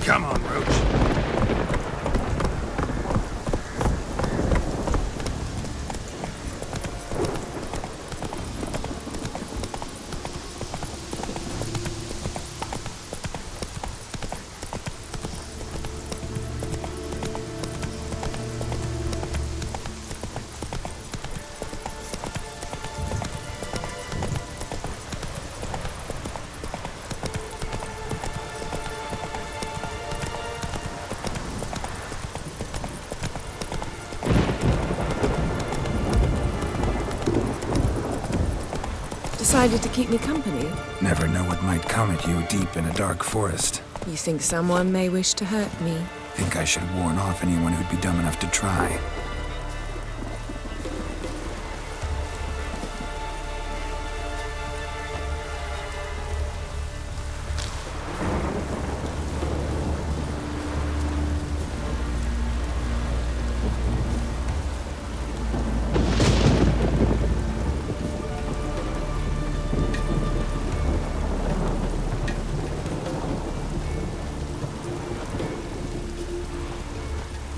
Come on, Roach. Decided to keep me company? Never know what might come at you deep in a dark forest. You think someone may wish to hurt me? Think I should warn off anyone who'd be dumb enough to try.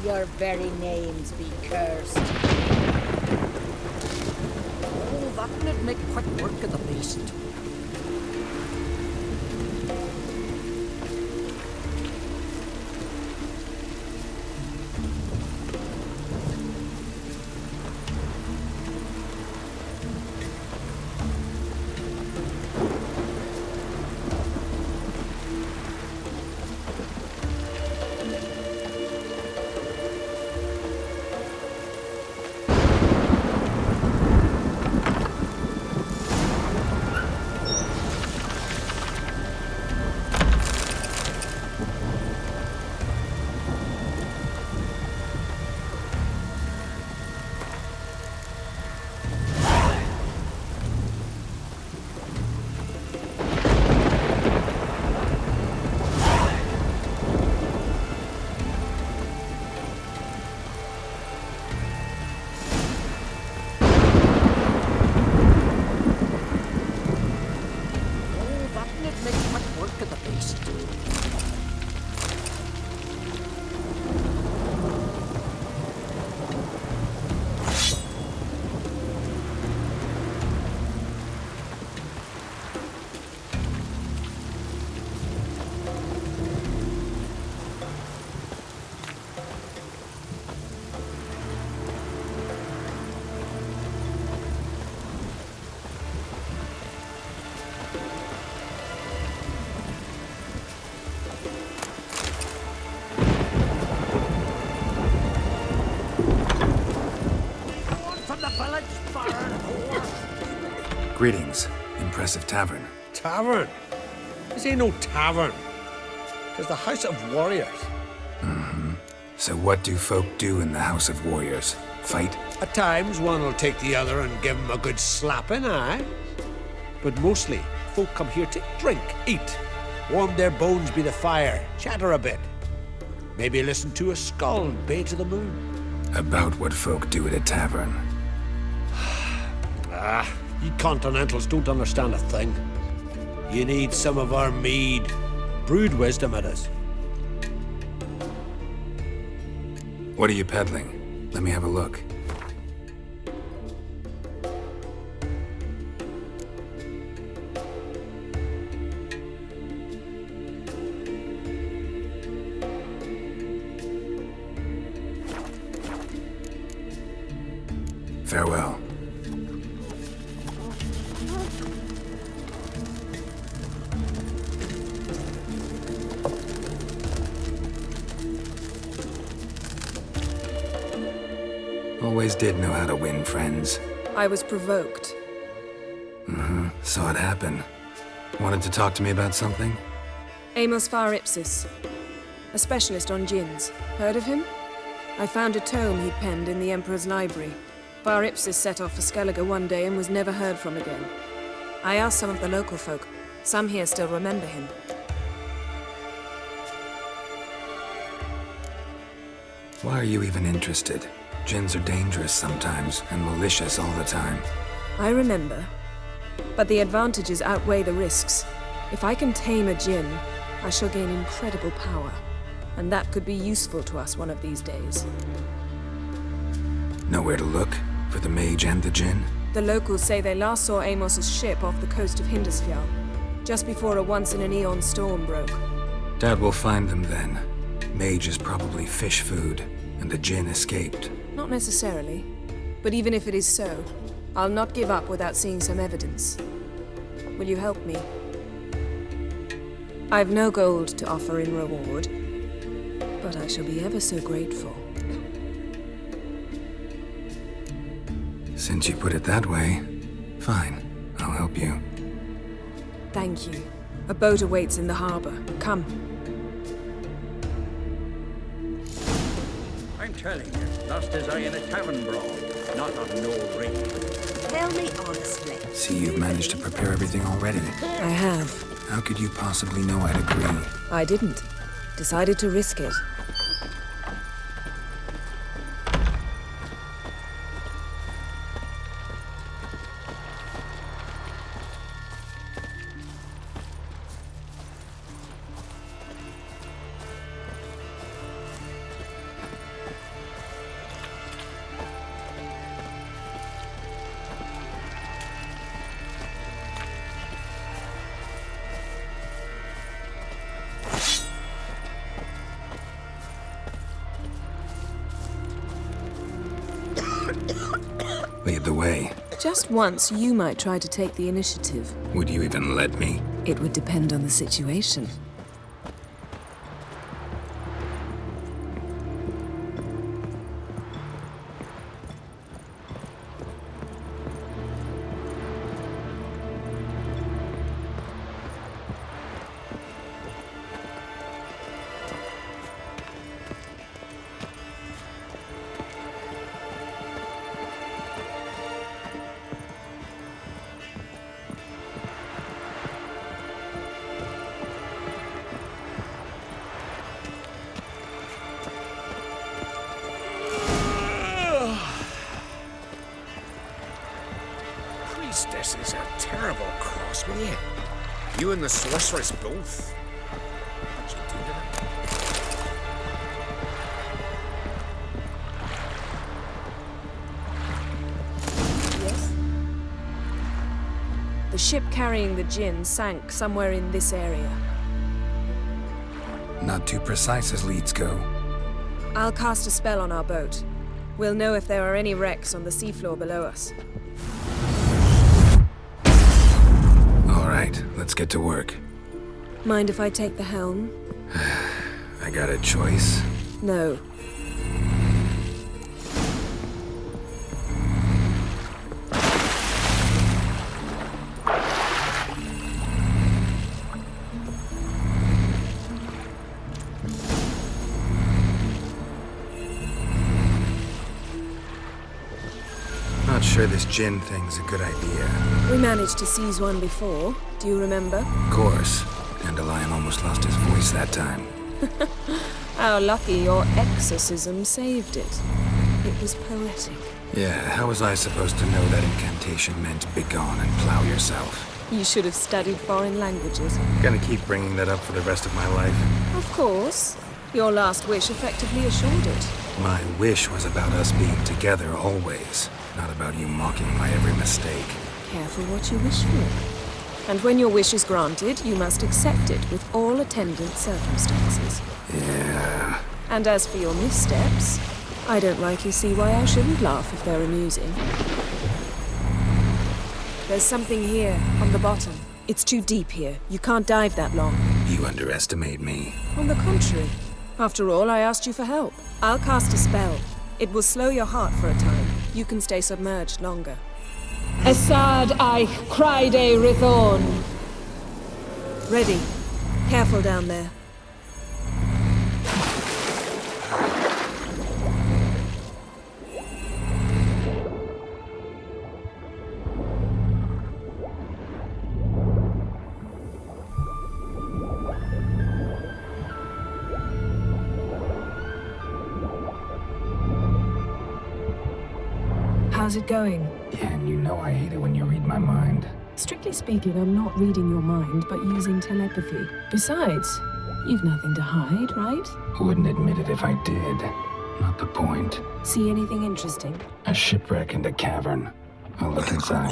Your very names be cursed. Oh, that would make quick work of the beast. Greetings. Impressive tavern. Tavern? This ain't no tavern. 'Tis the House of Warriors. So what do folk do in the House of Warriors? Fight? At times, one will take the other and give him a good slapping, aye? But mostly, folk come here to drink, eat, warm their bones by the fire, chatter a bit. Maybe listen to a skull bay to the moon. About what folk do at a tavern. You continentals don't understand a thing. You need some of our mead. Brewed wisdom it is. What are you peddling? Let me have a look. Farewell. Always did know how to win friends. I was provoked. Saw it happen. Wanted to talk to me about something? Amos Far Ipsis, a specialist on djinns. Heard of him? I found a tome he'd penned in the Emperor's library. Far Ipsis set off for Skellige one day and was never heard from again. I asked some of the local folk. Some here still remember him. Why are you even interested? Djinns are dangerous sometimes, and malicious all the time. I remember. But the advantages outweigh the risks. If I can tame a djinn, I shall gain incredible power. and that could be useful to us one of these days. Nowhere to look for the mage and the djinn? The locals say they last saw Amos's ship off the coast of Hindusfjall, just before a once-in-an-eon storm broke. Doubt we'll find them then. Mage is probably fish food, and the djinn escaped. Not necessarily. But even if it is so, I'll not give up without seeing some evidence. Will you help me? I've no gold to offer in reward, but I shall be ever so grateful. Since you put it that way, fine. I'll help you. Thank you. A boat awaits in the harbor. Come. I'm telling you, lost his eye in a tavern brawl, not on no ring. Tell me honestly. See, you've managed to prepare everything already. I have. How could you possibly know I'd agree? I didn't. Decided to risk it. Lead the way. Just once, you might try to take the initiative. Would you even let me? It would depend on the situation. This is a terrible cross with you. You and the sorceress both. What'd you do to them? Yes? The ship carrying the djinn sank somewhere in this area. Not too precise as leads go. I'll cast a spell on our boat. We'll know if there are any wrecks on the seafloor below us. All right, let's get to work. Mind if I take the helm? I got a choice. No. Not sure this djinn thing's a good idea. We managed to seize one before. Do you remember? Of course. Dandelion almost lost his voice that time. How lucky your exorcism saved it. It was poetic. Yeah, how was I supposed to know that incantation meant begone and plow yourself? You should have studied foreign languages. Gonna keep bringing that up for the rest of my life. Of course. Your last wish effectively assured it. My wish was about us being together always, not about you mocking my every mistake. Careful what you wish for. And when your wish is granted, you must accept it with all attendant circumstances. Yeah. And as for your missteps, I don't rightly see why I shouldn't laugh if they're amusing. There's something here, on the bottom. It's too deep here. You can't dive that long. You underestimate me. On the contrary. After all, I asked you for help. I'll cast a spell. It will slow your heart for a time. You can stay submerged longer. Assad I cried a Rithorn. Ready. Careful down there. How's it going? Ken, you know I hate it when you read my mind. Strictly speaking, I'm not reading your mind, but using telepathy. Besides, You've nothing to hide, right? Wouldn't admit it if I did. Not the point. See anything interesting? A shipwreck and a cavern. I'll look inside.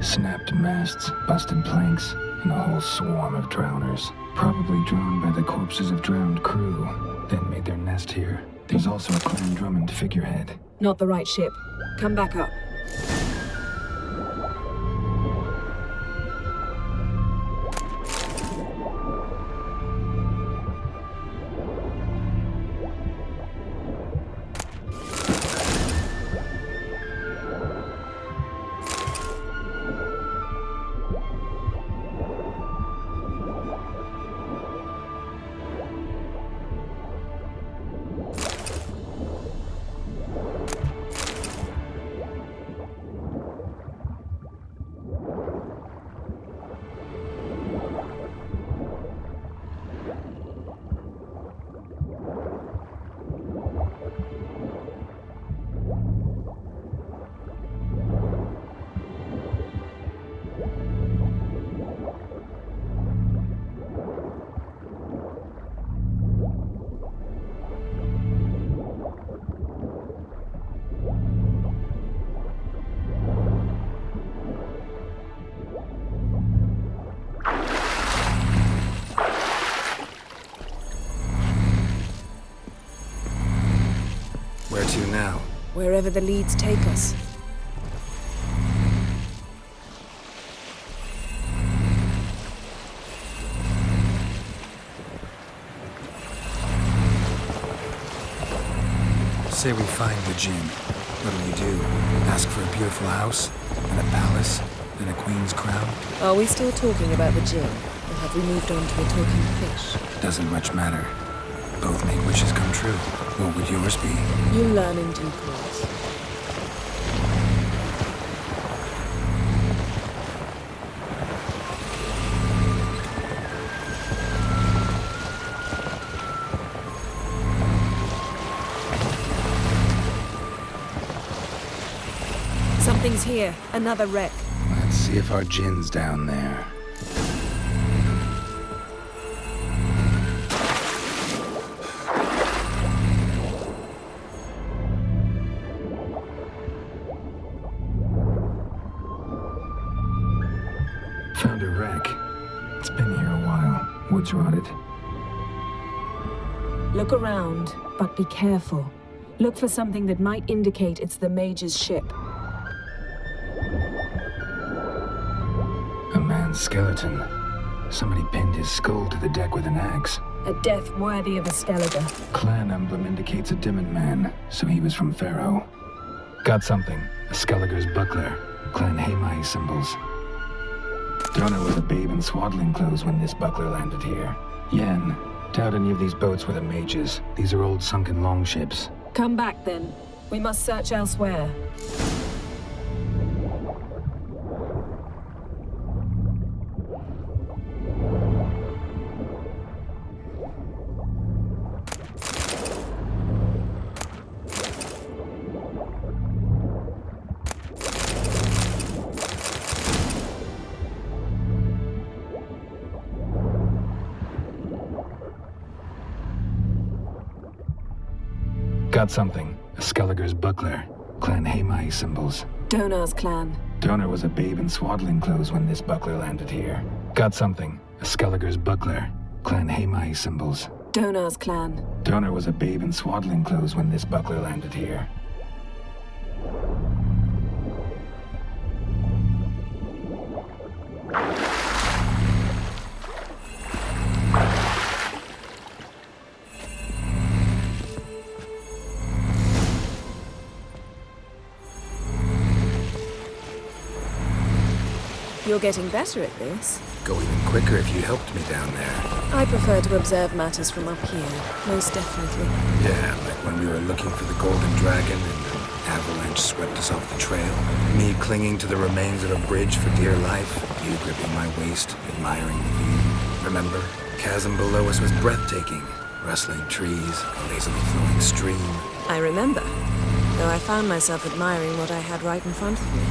Snapped masts, busted planks, and a whole swarm of drowners. Probably drawn by the corpses of drowned crew, then made their nest here. There's also a Clan Drummond figurehead. Not the right ship. Come back up. Where to now? Wherever the leads take us. Say we find the Jinn. What'll you do? Ask for a beautiful house? And a palace? And a queen's crown? Are we still talking about the Jinn? Or have we moved on to a talking fish? Doesn't much matter. Both make wishes come true. What would yours be? You'll learn in due course. Something's here. Another wreck. Let's see if our Jinn's down there. Found a wreck. It's been here a while. Wood's rotted. Look around, but be careful. Look for something that might indicate it's the Mage's ship. A man's skeleton. Somebody pinned his skull to the deck with an axe. A death worthy of a Skellige. Clan emblem indicates a Dimmen man, so he was from Pharaoh. Got something. A Skellige's buckler. Clan Hamai symbols. Donor was a babe in swaddling clothes when this buckler landed here. Yen, doubt any of these boats were the mages. These are old sunken longships. Come back then. We must search elsewhere. Got something. A Skellige's buckler. Clan Hamai symbols. Donar's clan. Donor was a babe in swaddling clothes when this buckler landed here. Got something. A Skellige's buckler. Clan Hamai symbols. Donar's clan. Donor was a babe in swaddling clothes when this buckler landed here. You're getting better at this. Go even quicker if you helped me down there. I prefer to observe matters from up here, most definitely. Yeah, like when we were looking for the Golden Dragon and an avalanche swept us off the trail. Me clinging to the remains of a bridge for dear life. You gripping my waist, admiring the view. Remember? The chasm below us was breathtaking. Rustling trees, a lazily flowing stream. I remember, though I found myself admiring what I had right in front of me.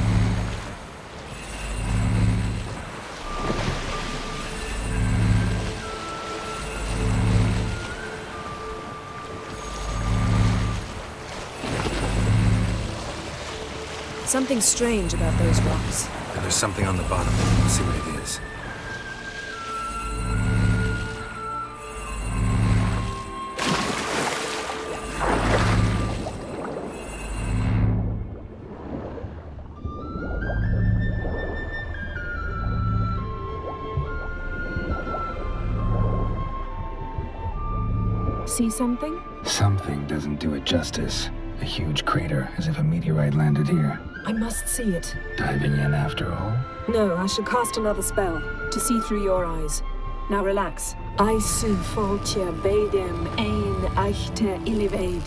Something strange about those rocks. And there's something on the bottom. Let's see what it is. See something? Something doesn't do it justice. A huge crater, as if a meteorite landed here. I must see it. Diving in after all? No, I shall cast another spell, to see through your eyes. Now relax. Aisu foltja beidem ein eichte ilivaid.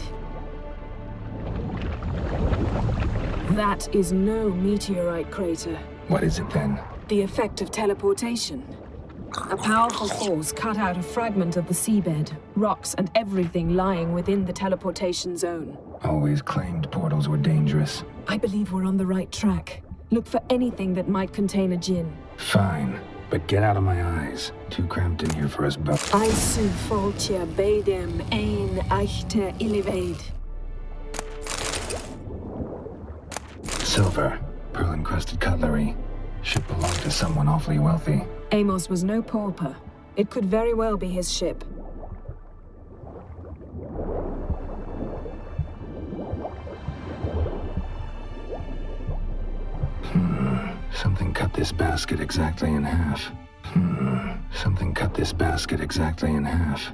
That is no meteorite crater. What is it then? The effect of teleportation. A powerful force cut out a fragment of the seabed, rocks and everything lying within the teleportation zone. Always claimed portals were dangerous. I believe we're on the right track. Look for anything that might contain a djinn. Fine, but get out of my eyes. Too cramped in here for us both. Aisu foltja beidem ein eichte ilivaid. Silver, pearl-encrusted cutlery. Should belong to someone awfully wealthy. Amos was no pauper. It could very well be his ship. Something cut this basket exactly in half. Something cut this basket exactly in half.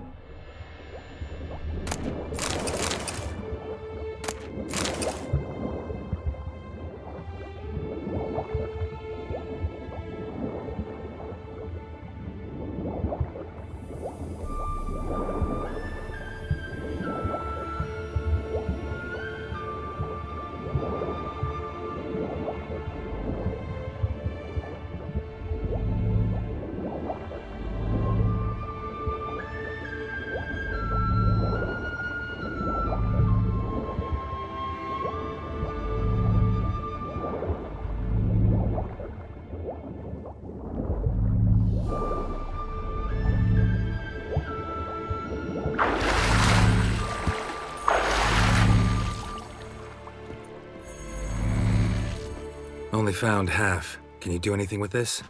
Only found half. Can you do anything with this?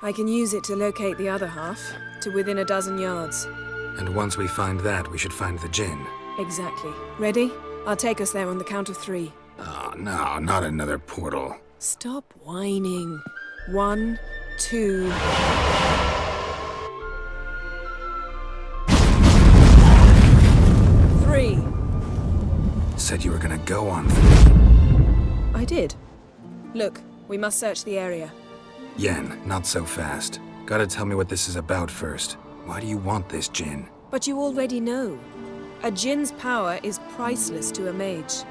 I can use it to locate the other half, to within a dozen yards. And once we find that, we should find the djinn. Exactly. Ready? I'll take us there on the count of 3. Oh, no, not another portal. Stop whining. 1, 2... Three. Said you were gonna go on 3. I did. Look, we must search the area. Yen, not so fast. Gotta tell me what this is about first. Why do you want this djinn? But you already know. A djinn's power is priceless to a mage.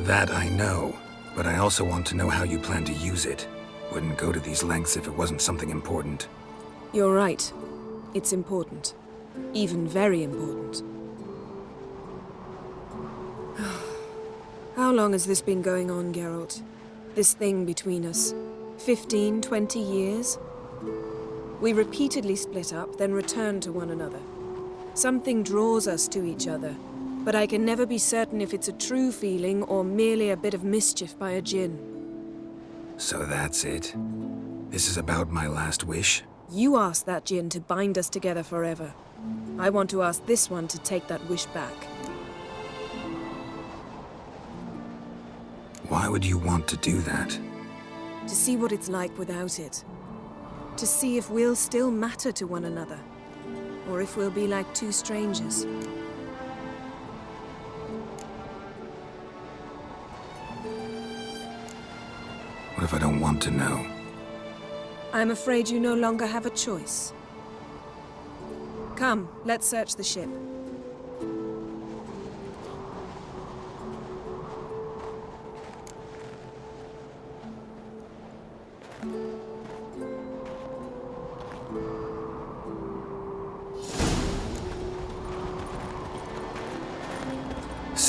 That I know, but I also want to know how you plan to use it. Wouldn't go to these lengths if it wasn't something important. You're right. It's important. Even very important. How long has this been going on, Geralt? This thing between us? 15, 20 years? We repeatedly split up, then returned to one another. Something draws us to each other, but I can never be certain if it's a true feeling or merely a bit of mischief by a djinn. So that's it? This is about my last wish? You asked that djinn to bind us together forever. I want to ask this one to take that wish back. Why would you want to do that? To see what it's like without it. To see if we'll still matter to one another. Or if we'll be like two strangers. What if I don't want to know? I'm afraid you no longer have a choice. Come, let's search the ship.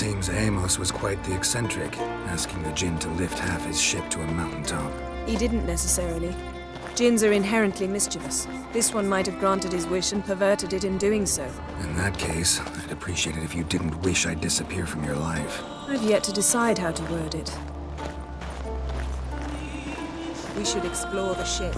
Seems Amos was quite the eccentric, asking the Jinn to lift half his ship to a mountaintop. He didn't necessarily. Jinns are inherently mischievous. This one might have granted his wish and perverted it in doing so. In that case, I'd appreciate it if you didn't wish I'd disappear from your life. I've yet to decide how to word it. We should explore the ship.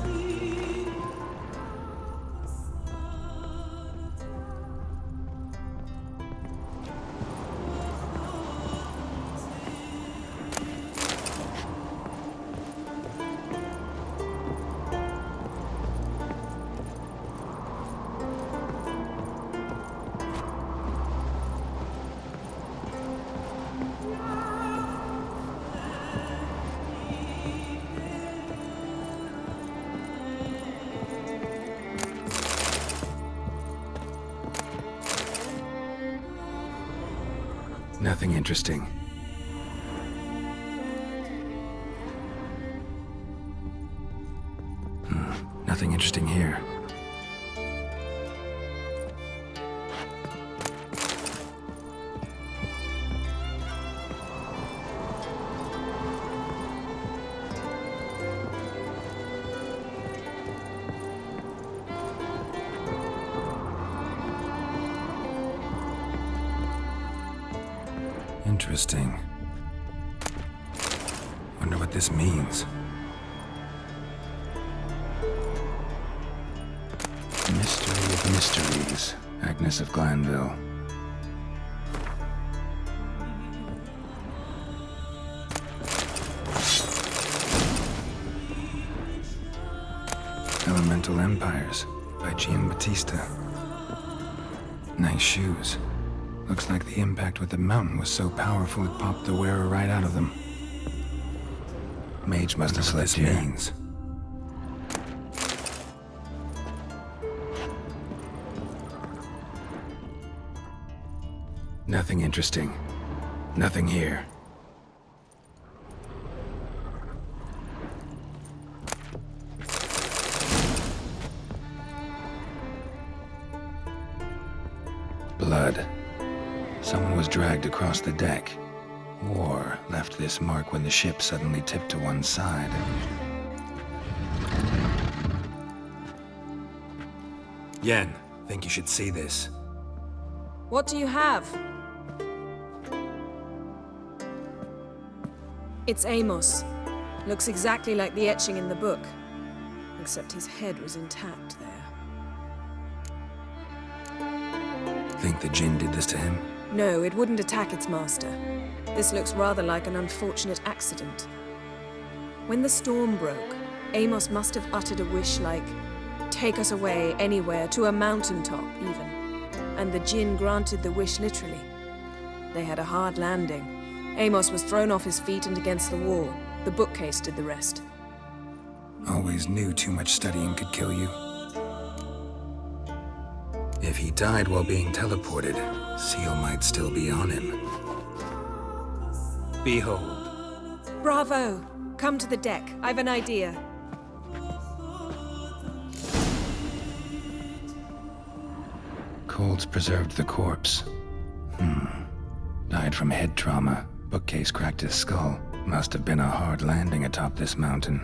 Nothing interesting. Nothing interesting here. Interesting. Wonder what this means. Mystery of mysteries, Agnes of Glanville. Elemental Empires by Giambattista. Nice shoes. Looks like the impact with the mountain was so powerful it popped the wearer right out of them. Mage must have slept here. Means. Nothing interesting. Nothing here. Blood. Someone was dragged across the deck. War left this mark when the ship suddenly tipped to one side. Yen, think you should see this. What do you have? It's Amos. Looks exactly like the etching in the book. Except his head was intact there. Think the Jinn did this to him? No, it wouldn't attack its master. This looks rather like an unfortunate accident. When the storm broke, Amos must have uttered a wish like, "Take us away, anywhere, to a mountaintop, even." And the Jinn granted the wish literally. They had a hard landing. Amos was thrown off his feet and against the wall. The bookcase did the rest. Always knew too much studying could kill you. If he died while being teleported, Seal might still be on him. Behold. Bravo! Come to the deck. I've an idea. Colds preserved the corpse. Died from head trauma. Bookcase cracked his skull. Must have been a hard landing atop this mountain.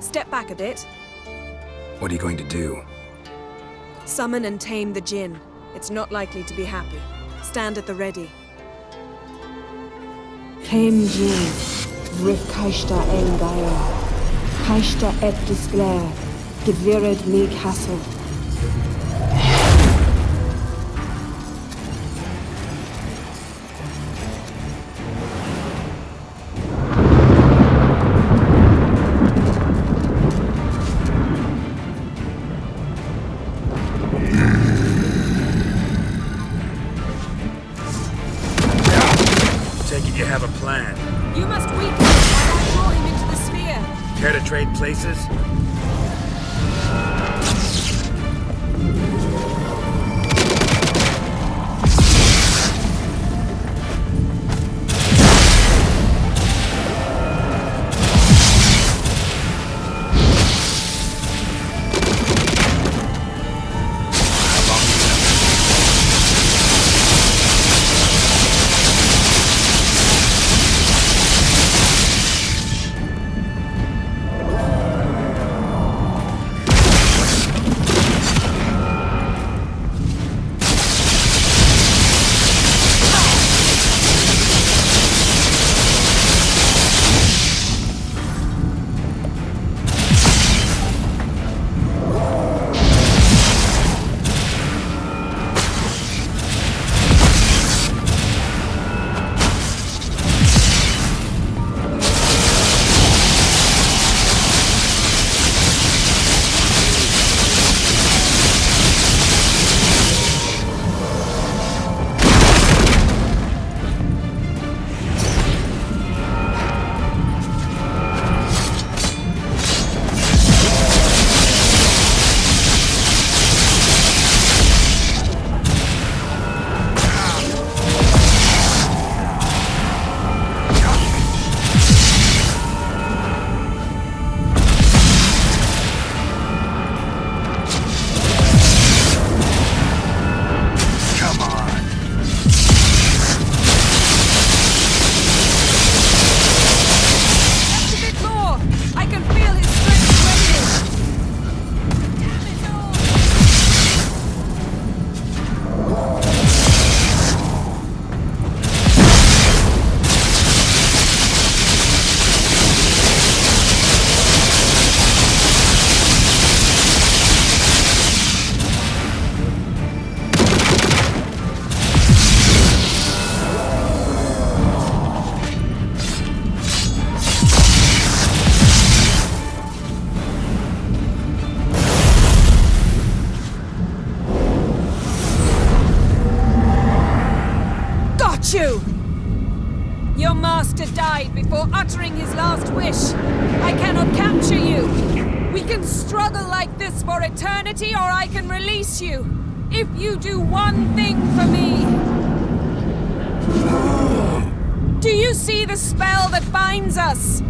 Step back a bit. What are you going to do? Summon and tame the Jinn. It's not likely to be happy. Stand at the ready. Tame Jinn, Rif Kaishta Engaya, Kaishta et Disglair, Gevired me Castle. Take it you have a plan. You must weaken him while I draw him into the sphere. Care to trade places? You! Your master died before uttering his last wish. I cannot capture you. We can struggle like this for eternity, or I can release you. If you do one thing for me. Do you see the spell that binds us?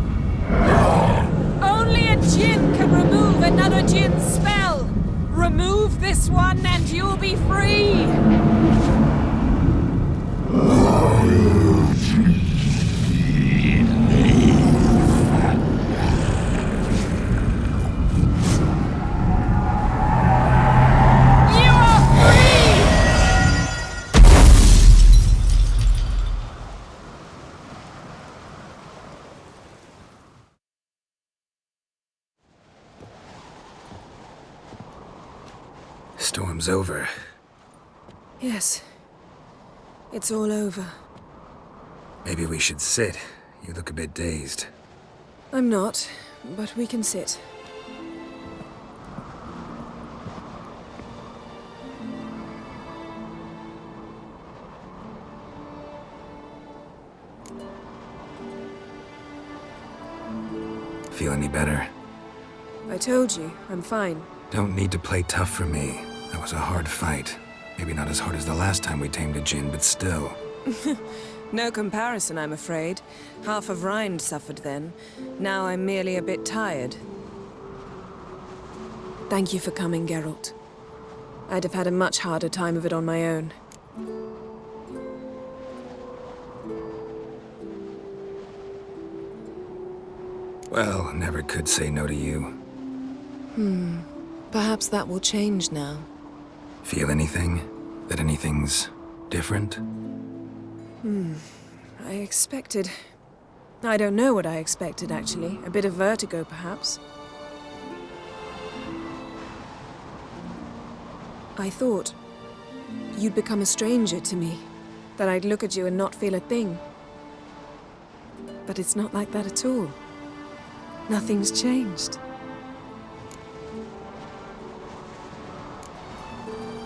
Only a djinn can remove another djinn's spell. Remove this one and you'll be free. Storm's over. Yes. It's all over. Maybe we should sit. You look a bit dazed. I'm not, but we can sit. Feel any better? I told you, I'm fine. Don't need to play tough for me. That was a hard fight. Maybe not as hard as the last time we tamed a djinn, but still. No comparison, I'm afraid. Half of Rind suffered then. Now I'm merely a bit tired. Thank you for coming, Geralt. I'd have had a much harder time of it on my own. Well, never could say no to you. Perhaps that will change now. Feel anything? That anything's different? I expected... I don't know what I expected, actually. A bit of vertigo, perhaps. I thought you'd become a stranger to me. That I'd look at you and not feel a thing. But it's not like that at all. Nothing's changed.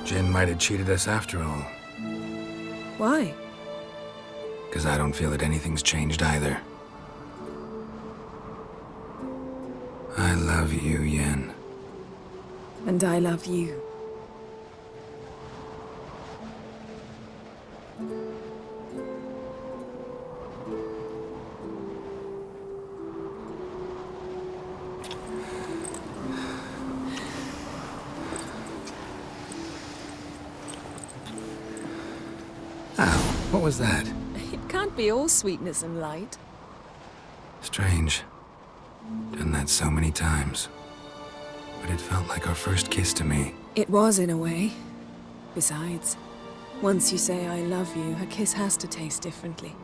Jinn might have cheated us after all. Why? Because I don't feel that anything's changed either. I love you, Yen. And I love you. Ow, what was that? It can't be all sweetness and light. Strange. Done that so many times. But it felt like our first kiss to me. It was, in a way. Besides, once you say I love you, a kiss has to taste differently.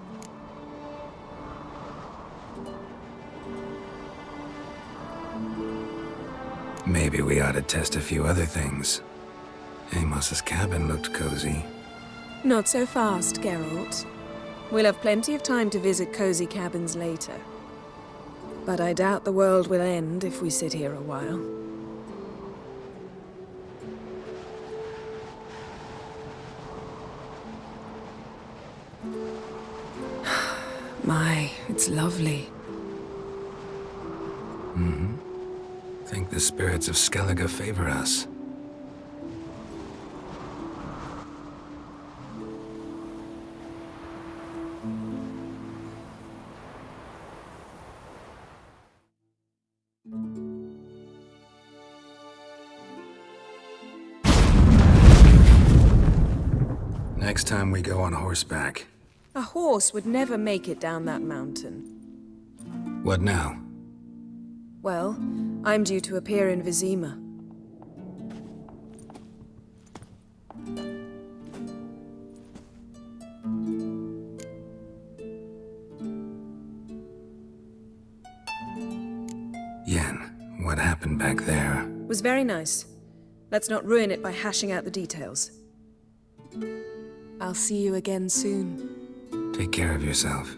Maybe we ought to test a few other things. Amos's cabin looked cozy. Not so fast, Geralt. We'll have plenty of time to visit cozy cabins later. But I doubt the world will end if we sit here a while. My, it's lovely. Mm-hmm. Think the spirits of Skellige favor us. Next time we go on horseback. A horse would never make it down that mountain. What now? Well, I'm due to appear in Vizima. Yen, what happened back there? Was very nice. Let's not ruin it by hashing out the details. I'll see you again soon. Take care of yourself.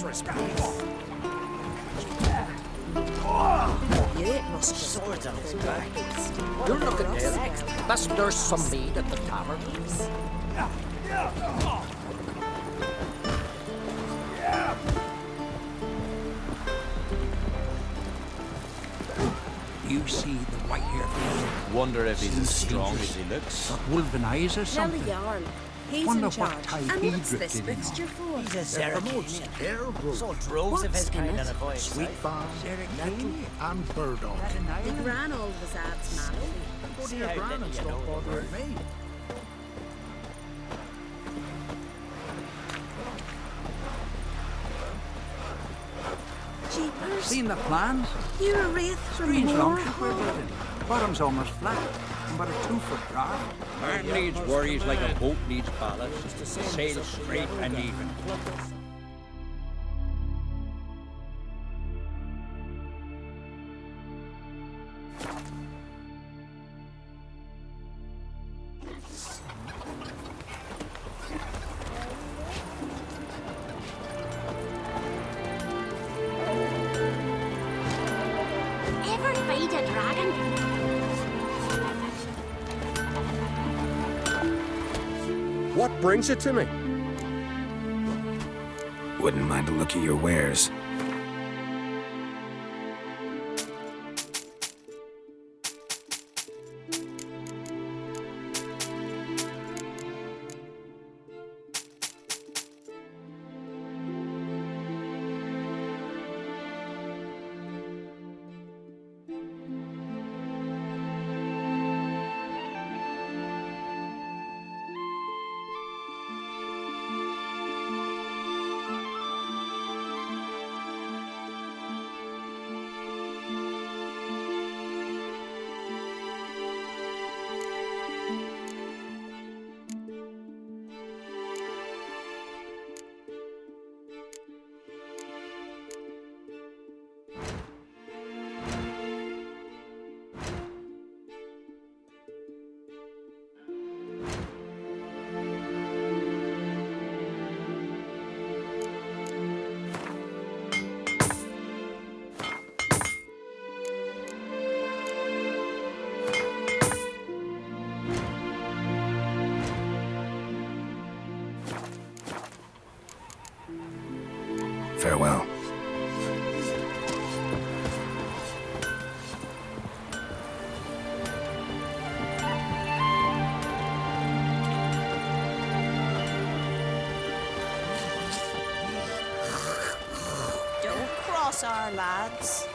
disrespectful. You must swords on his back. You're looking there. Best there's some mead at the tavern. You see the white-haired man? Wonder if he's as strong as he looks. Got wolven eyes or Tell the something? Jarl. He's Wonder in what charge. type And he what's this drifted in on. fixture for? He's a Zeracanian. So droves of his What's in kind it? of a voice. Sweet barn, nettle, and burdock. The gran old was ad's mallow. Go to your gran and stop bothering me. Jeepers. Seen the plans? You're a wraith from Strange Moore longship we're building. Bottom's almost flat. And about a 2-foot draft. Man needs worries like a boat needs ballast. Sail straight and even. Ever fight a dragon? What brings it to me? Wouldn't mind a look at your wares. Farewell. Don't cross our lads.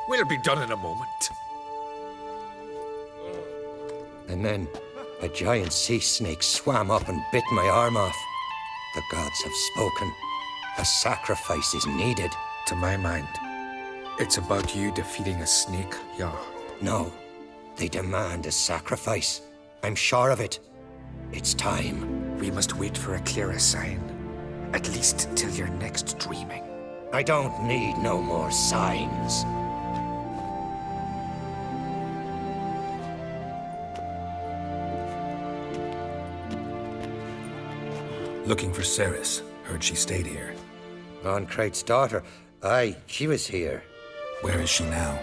We'll be done in a moment. And then a giant sea snake swam up and bit my arm off. The gods have spoken. A sacrifice is needed. To my mind, it's about you defeating a snake, Jarl. No, they demand a sacrifice. I'm sure of it. It's time. We must wait for a clearer sign. At least till your next dreaming. I don't need no more signs. Looking for Ceres. Heard she stayed here. Von Krait's daughter. Aye, she was here. Where is she now?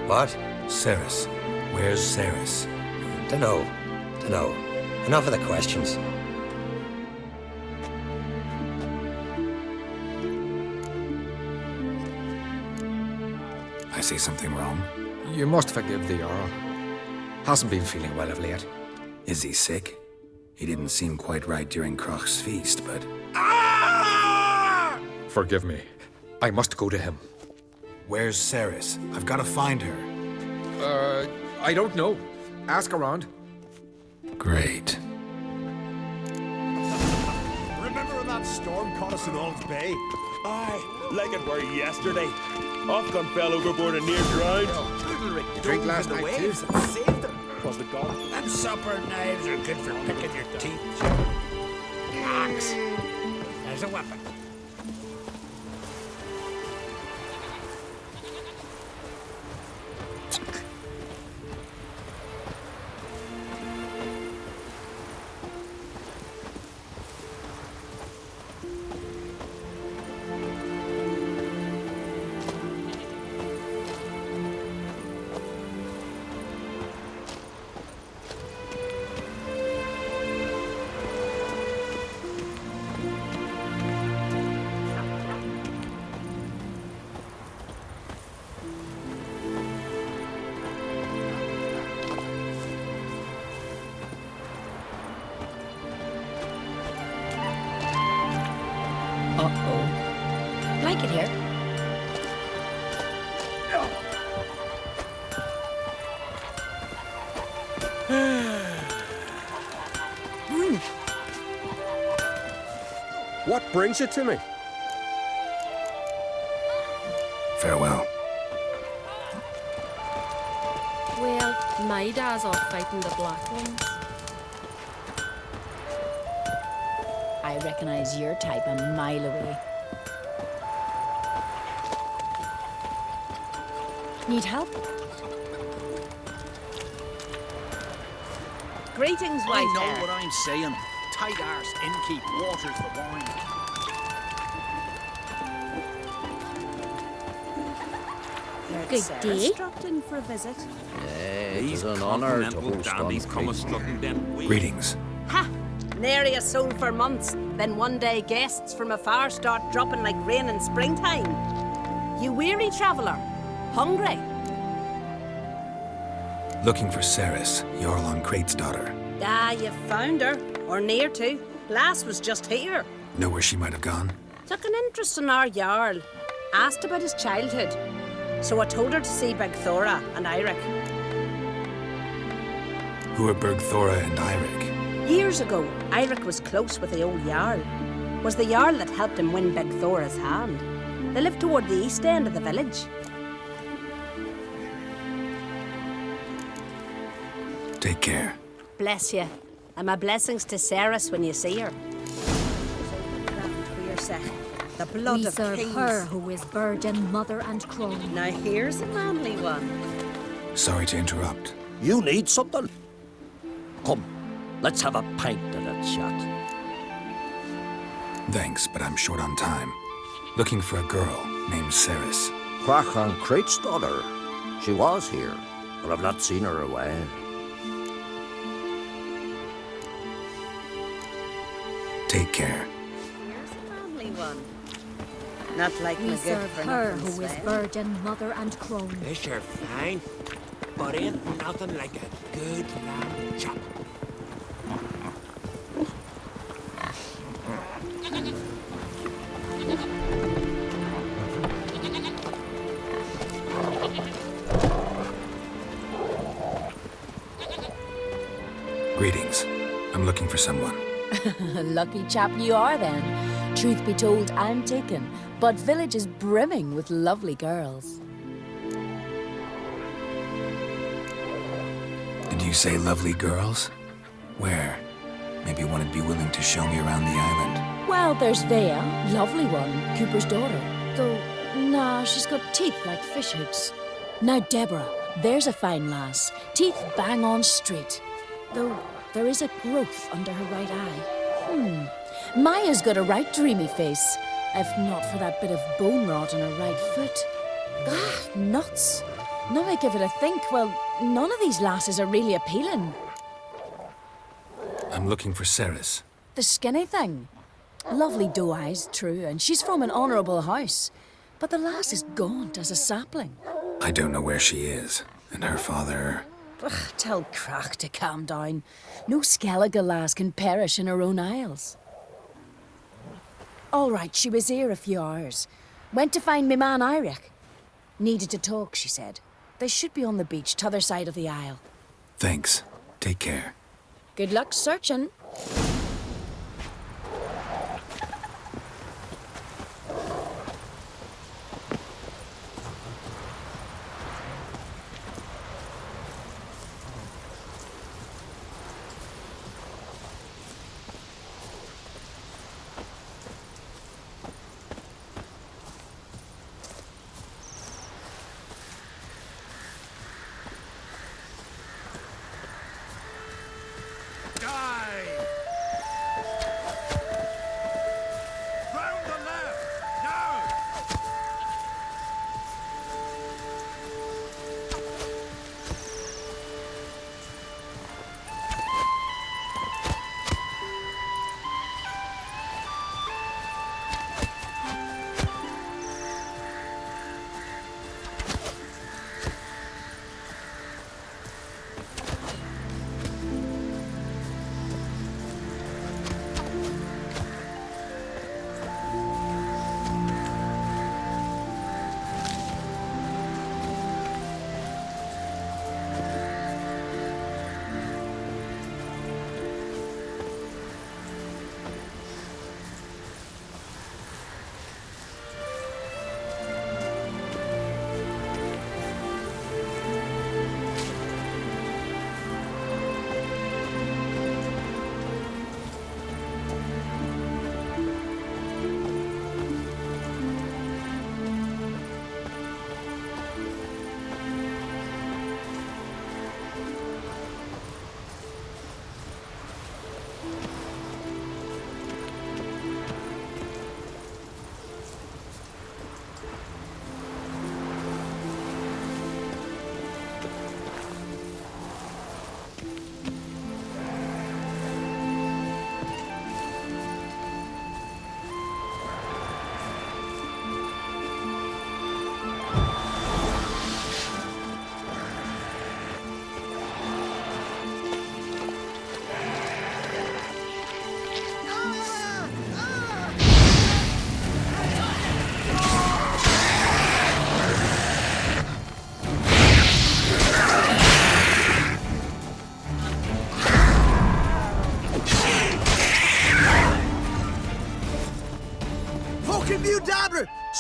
What? Ceres. Where's Ceres? Dunno. Enough of the questions. I say something wrong? You must forgive the Jarl. Hasn't been feeling well of late. Is he sick? He didn't seem quite right during Kroch's feast, but... Forgive me. I must go to him. Where's Ceres? I've got to find her. I don't know. Ask around. Great. Remember when that storm caught us in Ald's Bay? Aye, like it were yesterday. Off-gun fell overboard and near drowned. You drank last night, too? Waves and saved him. Was the god? And supper knives are good for picking your teeth. Axe. As a weapon. Like it here. What brings you to me? Farewell. Well, my dad's off fighting the black ones. I recognize your type a mile away. Need help? Greetings, I white know hair. what I'm saying. Tight arse, innkeep, waters the wine. Good day. Dropped in for a visit. These an honour to host dandies come a-strutting them. Greetings. Ha! Nary a soul for months. Then one day guests from afar start dropping like rain in springtime. You weary traveller? Hungry? Looking for Ceres, Jarl on Krait's daughter. Ah, you found her. Or near to. Lass was just here. Know where she might have gone? Took an interest in our Jarl. Asked about his childhood. So I told her to see Bergthora and Eirik. Who are Bergthora and Eirik? Years ago, Eirik was close with the old Jarl. Was the Jarl that helped him win Bergthora's hand. They lived toward the east end of the village. Take care. Bless you. And my blessings to Ceres when you see her. The blood We of serve kings. her who is virgin, mother and crone. Now here's a manly one. Sorry to interrupt. You need something? Come, let's have a pint and a chat. Thanks, but I'm short on time. Looking for a girl named Ceres. Crach and Krait's daughter. She was here, but I've not seen her a while. Take care. Here's a manly one. Not like We my good serve for her nothing, who is Sven. virgin, mother and crone. This you're fine, but ain't nothing like a good lamb chop. for someone. Lucky chap you are then. Truth be told, I'm taken, but village is brimming with lovely girls. Did you say lovely girls? Where? Maybe one would be willing to show me around the island. Well, there's Vea, lovely one, Cooper's daughter. Though, nah, she's got teeth like fish hooks. Now, Deborah, there's a fine lass. Teeth bang on straight. Though, there is a growth under her right eye. Maya's got a right dreamy face. If not for that bit of bone rot on her right foot. Ah, nuts. Now I give it a think, well, none of these lasses are really appealing. I'm looking for Ceres. The skinny thing. Lovely doe eyes, true, and she's from an honourable house. But the lass is gaunt as a sapling. I don't know where she is, and her father... Ugh, tell Crach to calm down. No Skellige lass can perish in her own isles. All right, she was here a few hours. Went to find me man Iric. Needed to talk, she said. They should be on the beach, t'other side of the isle. Thanks. Take care. Good luck searching.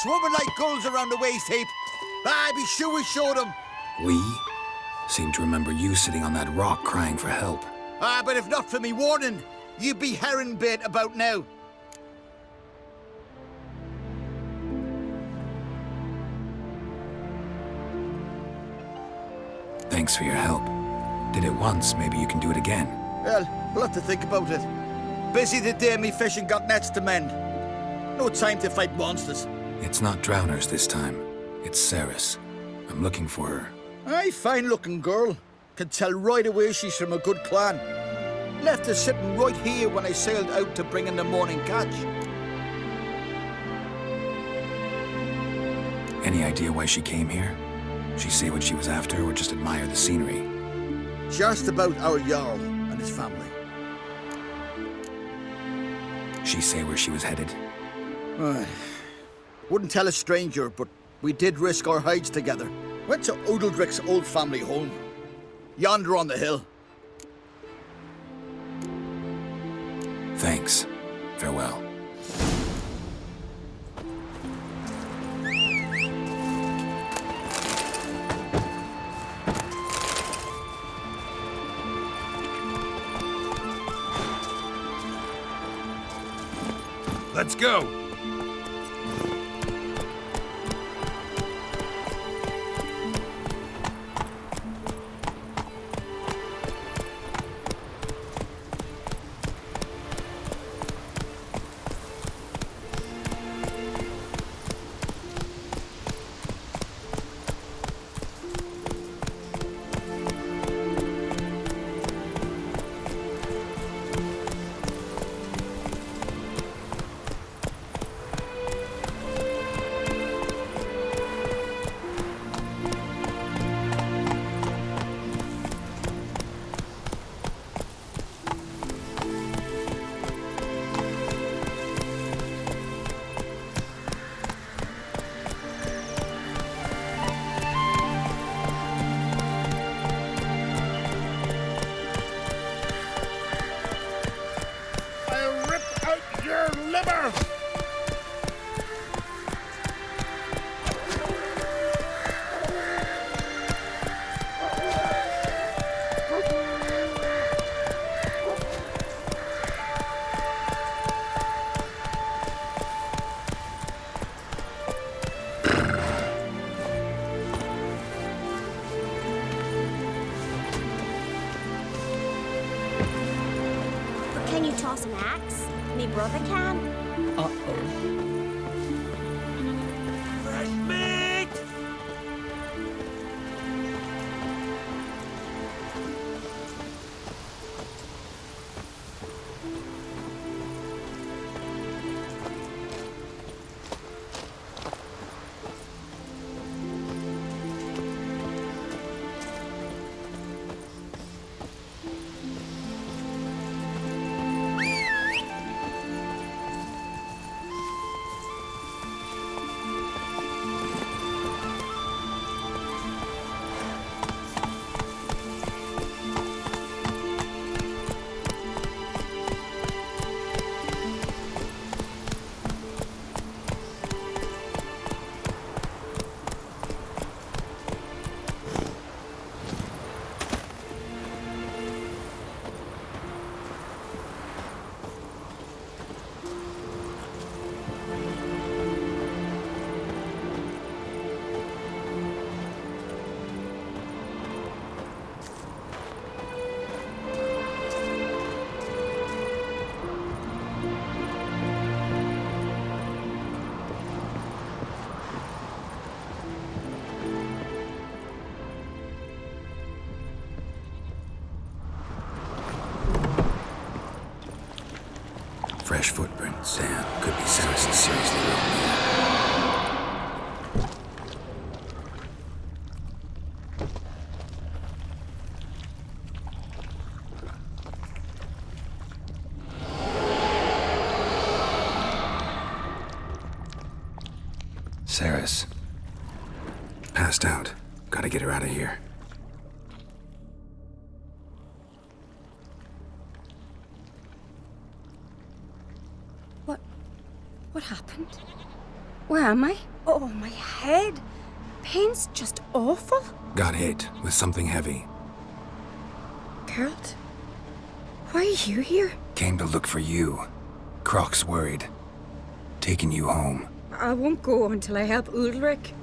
Swarming like gulls around the waist heap. Aye, be sure we showed them. We? Seem to remember you sitting on that rock crying for help. Ah, but if not for me warning, you'd be herring bait about now. Thanks for your help. Did it once, maybe you can do it again. Well, we'll have to think about it. Busy the day me fishing got nets to mend. No time to fight monsters. It's not drowners this time. It's Ceres. I'm looking for her. Aye, fine-looking girl. Can tell right away she's from a good clan. Left her sitting right here when I sailed out to bring in the morning catch. Any idea why she came here? She say what she was after or just admire the scenery? Just about our Jarl and his family. She say where she was headed? Wouldn't tell a stranger, but we did risk our hides together. Went to Odeldrick's old family home. Yonder on the hill. Thanks. Farewell. Let's go! Can you toss an axe? Me brother can. Uh-oh. Fresh meat! Fresh footprints. Damn, could be seriously wrong. Saris. Passed out. Gotta get her out of here. What happened? Where am I? Oh, my head. Pain's just awful. Got hit with something heavy. Geralt? Why are you here? Came to look for you. Croc's worried. Taking you home. I won't go until I help Ulrich.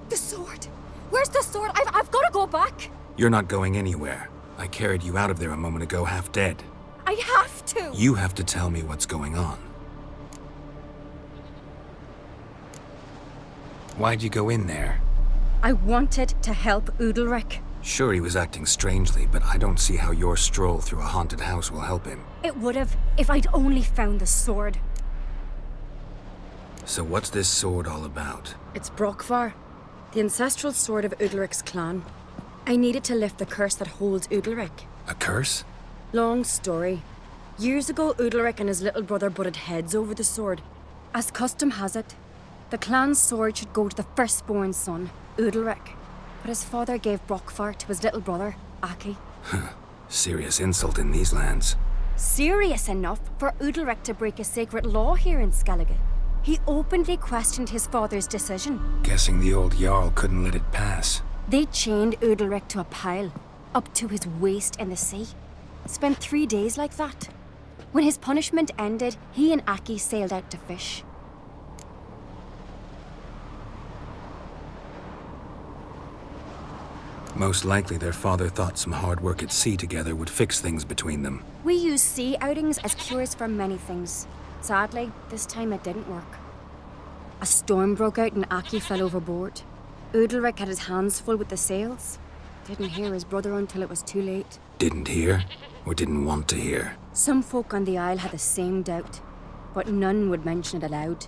The sword! Where's the sword? I've got to go back! You're not going anywhere. I carried you out of there a moment ago half dead. I have to! You have to tell me what's going on. Why'd you go in there? I wanted to help Ulrich. Sure, he was acting strangely, but I don't see how your stroll through a haunted house will help him. It would have, if I'd only found the sword. So what's this sword all about? It's Brokvar, the ancestral sword of Udalric's clan. I needed to lift the curse that holds Udalric. A curse? Long story. Years ago, Udalric and his little brother butted heads over the sword. As custom has it, the clan's sword should go to the firstborn son, Udalric. But his father gave Brokvar to his little brother, Aki. Serious insult in these lands. Serious enough for Udalric to break a sacred law here in Skellige. He openly questioned his father's decision. Guessing the old Jarl couldn't let it pass. They chained Udalric to a pile, up to his waist in the sea. Spent 3 days like that. When his punishment ended, he and Aki sailed out to fish. Most likely their father thought some hard work at sea together would fix things between them. We use sea outings as cures for many things. Sadly, this time it didn't work. A storm broke out and Aki fell overboard. Udalric had his hands full with the sails. Didn't hear his brother until it was too late. Didn't hear, or didn't want to hear? Some folk on the Isle had the same doubt, but none would mention it aloud.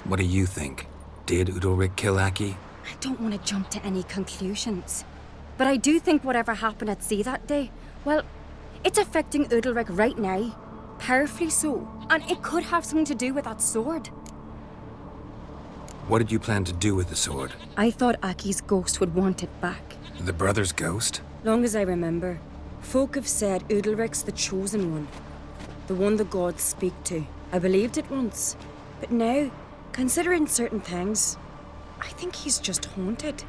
What do you think? Did Udalric kill Aki? I don't want to jump to any conclusions, but I do think whatever happened at sea that day, well, it's affecting Udalric right now. Powerfully so, and it could have something to do with that sword. What did you plan to do with the sword? I thought Aki's ghost would want it back. The brother's ghost? Long as I remember, folk have said Udalric's the chosen one. The one the gods speak to. I believed it once. But now, considering certain things, I think he's just haunted.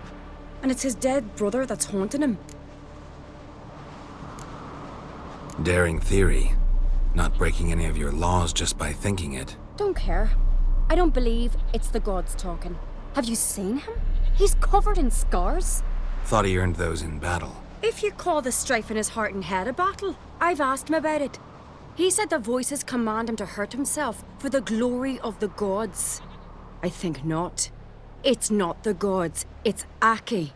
And it's his dead brother that's haunting him. Daring theory. Not breaking any of your laws just by thinking it. Don't care. I don't believe it's the gods talking. Have you seen him? He's covered in scars. Thought he earned those in battle. If you call the strife in his heart and head a battle, I've asked him about it. He said the voices command him to hurt himself for the glory of the gods. I think not. It's not the gods, it's Aki.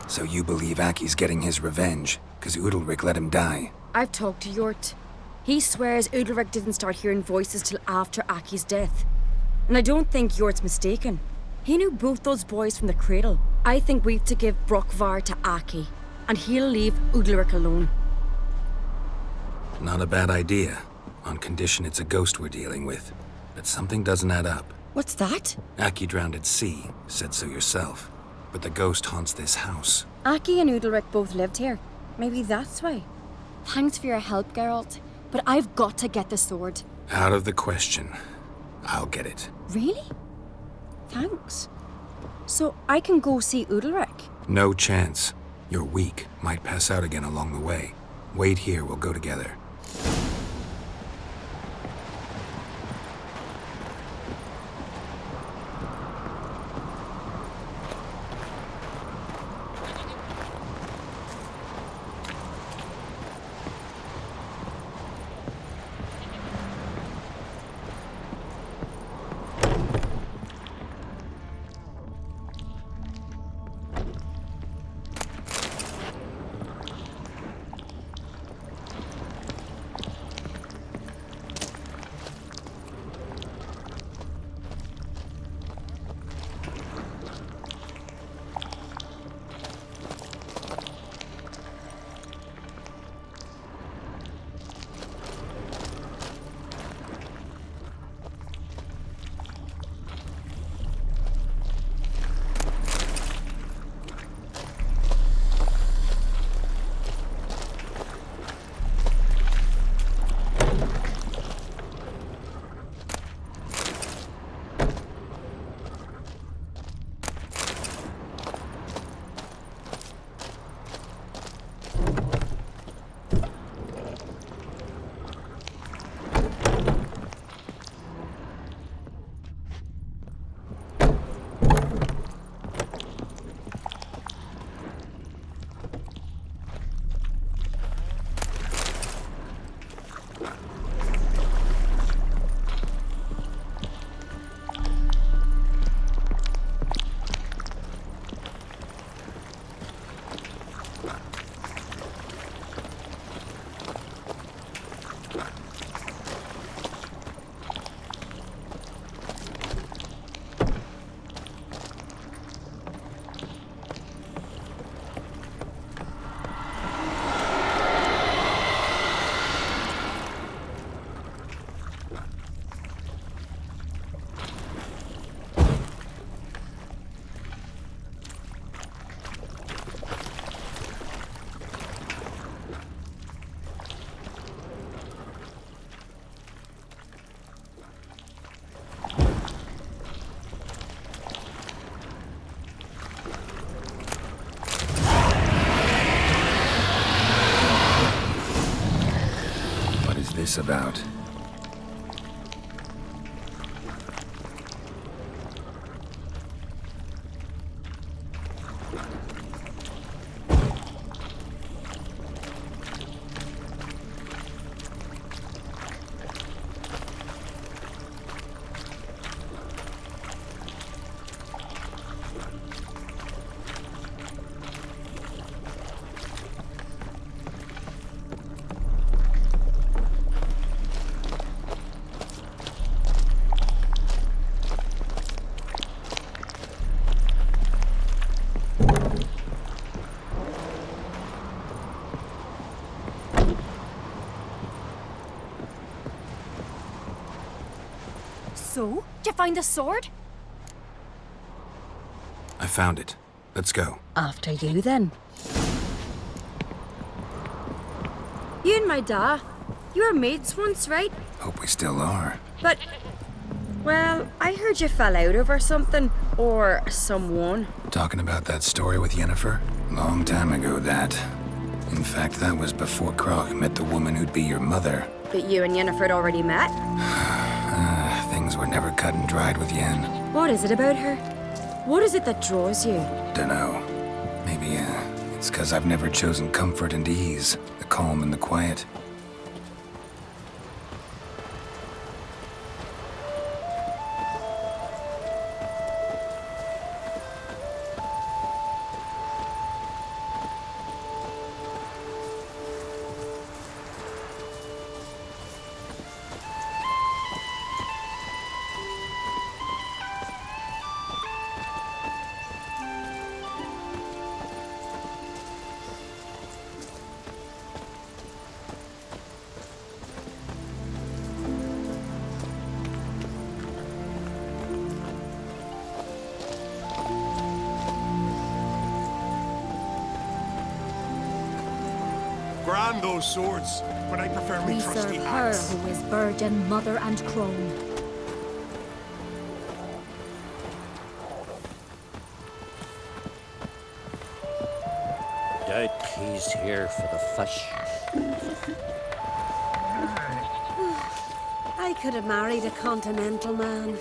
So you believe Aki's getting his revenge, because Udalric let him die? I've talked to Yort. He swears Udalric didn't start hearing voices till after Aki's death. And I don't think Yort's mistaken. He knew both those boys from the cradle. I think we've to give Brockvar to Aki, and he'll leave Udalric alone. Not a bad idea, on condition it's a ghost we're dealing with. But something doesn't add up. What's that? Aki drowned at sea, said so yourself. But the ghost haunts this house. Aki and Udalric both lived here. Maybe that's why. Thanks for your help, Geralt. But I've got to get the sword. Out of the question. I'll get it. Really? Thanks. So I can go see Udalric? No chance. You're weak. Might pass out again along the way. Wait here, we'll go together. this about? So, did you find the sword? I found it. Let's go. After you, then. You and my da, you were mates once, right? Hope we still are. But, well, I heard you fell out over something, or someone. Talking about that story with Yennefer? Long time ago, that. In fact, that was before Krog met the woman who'd be your mother. But you and Yennefer had already met? Things were never cut and dried with Yen. What is it about her? What is it that draws you? Dunno. Maybe, it's 'cause I've never chosen comfort and ease, the calm and the quiet. Grand those swords, but I prefer me We trusty serve her axe. who is virgin, mother, and crone. Doubt he's here for the fish. I could have married a continental man.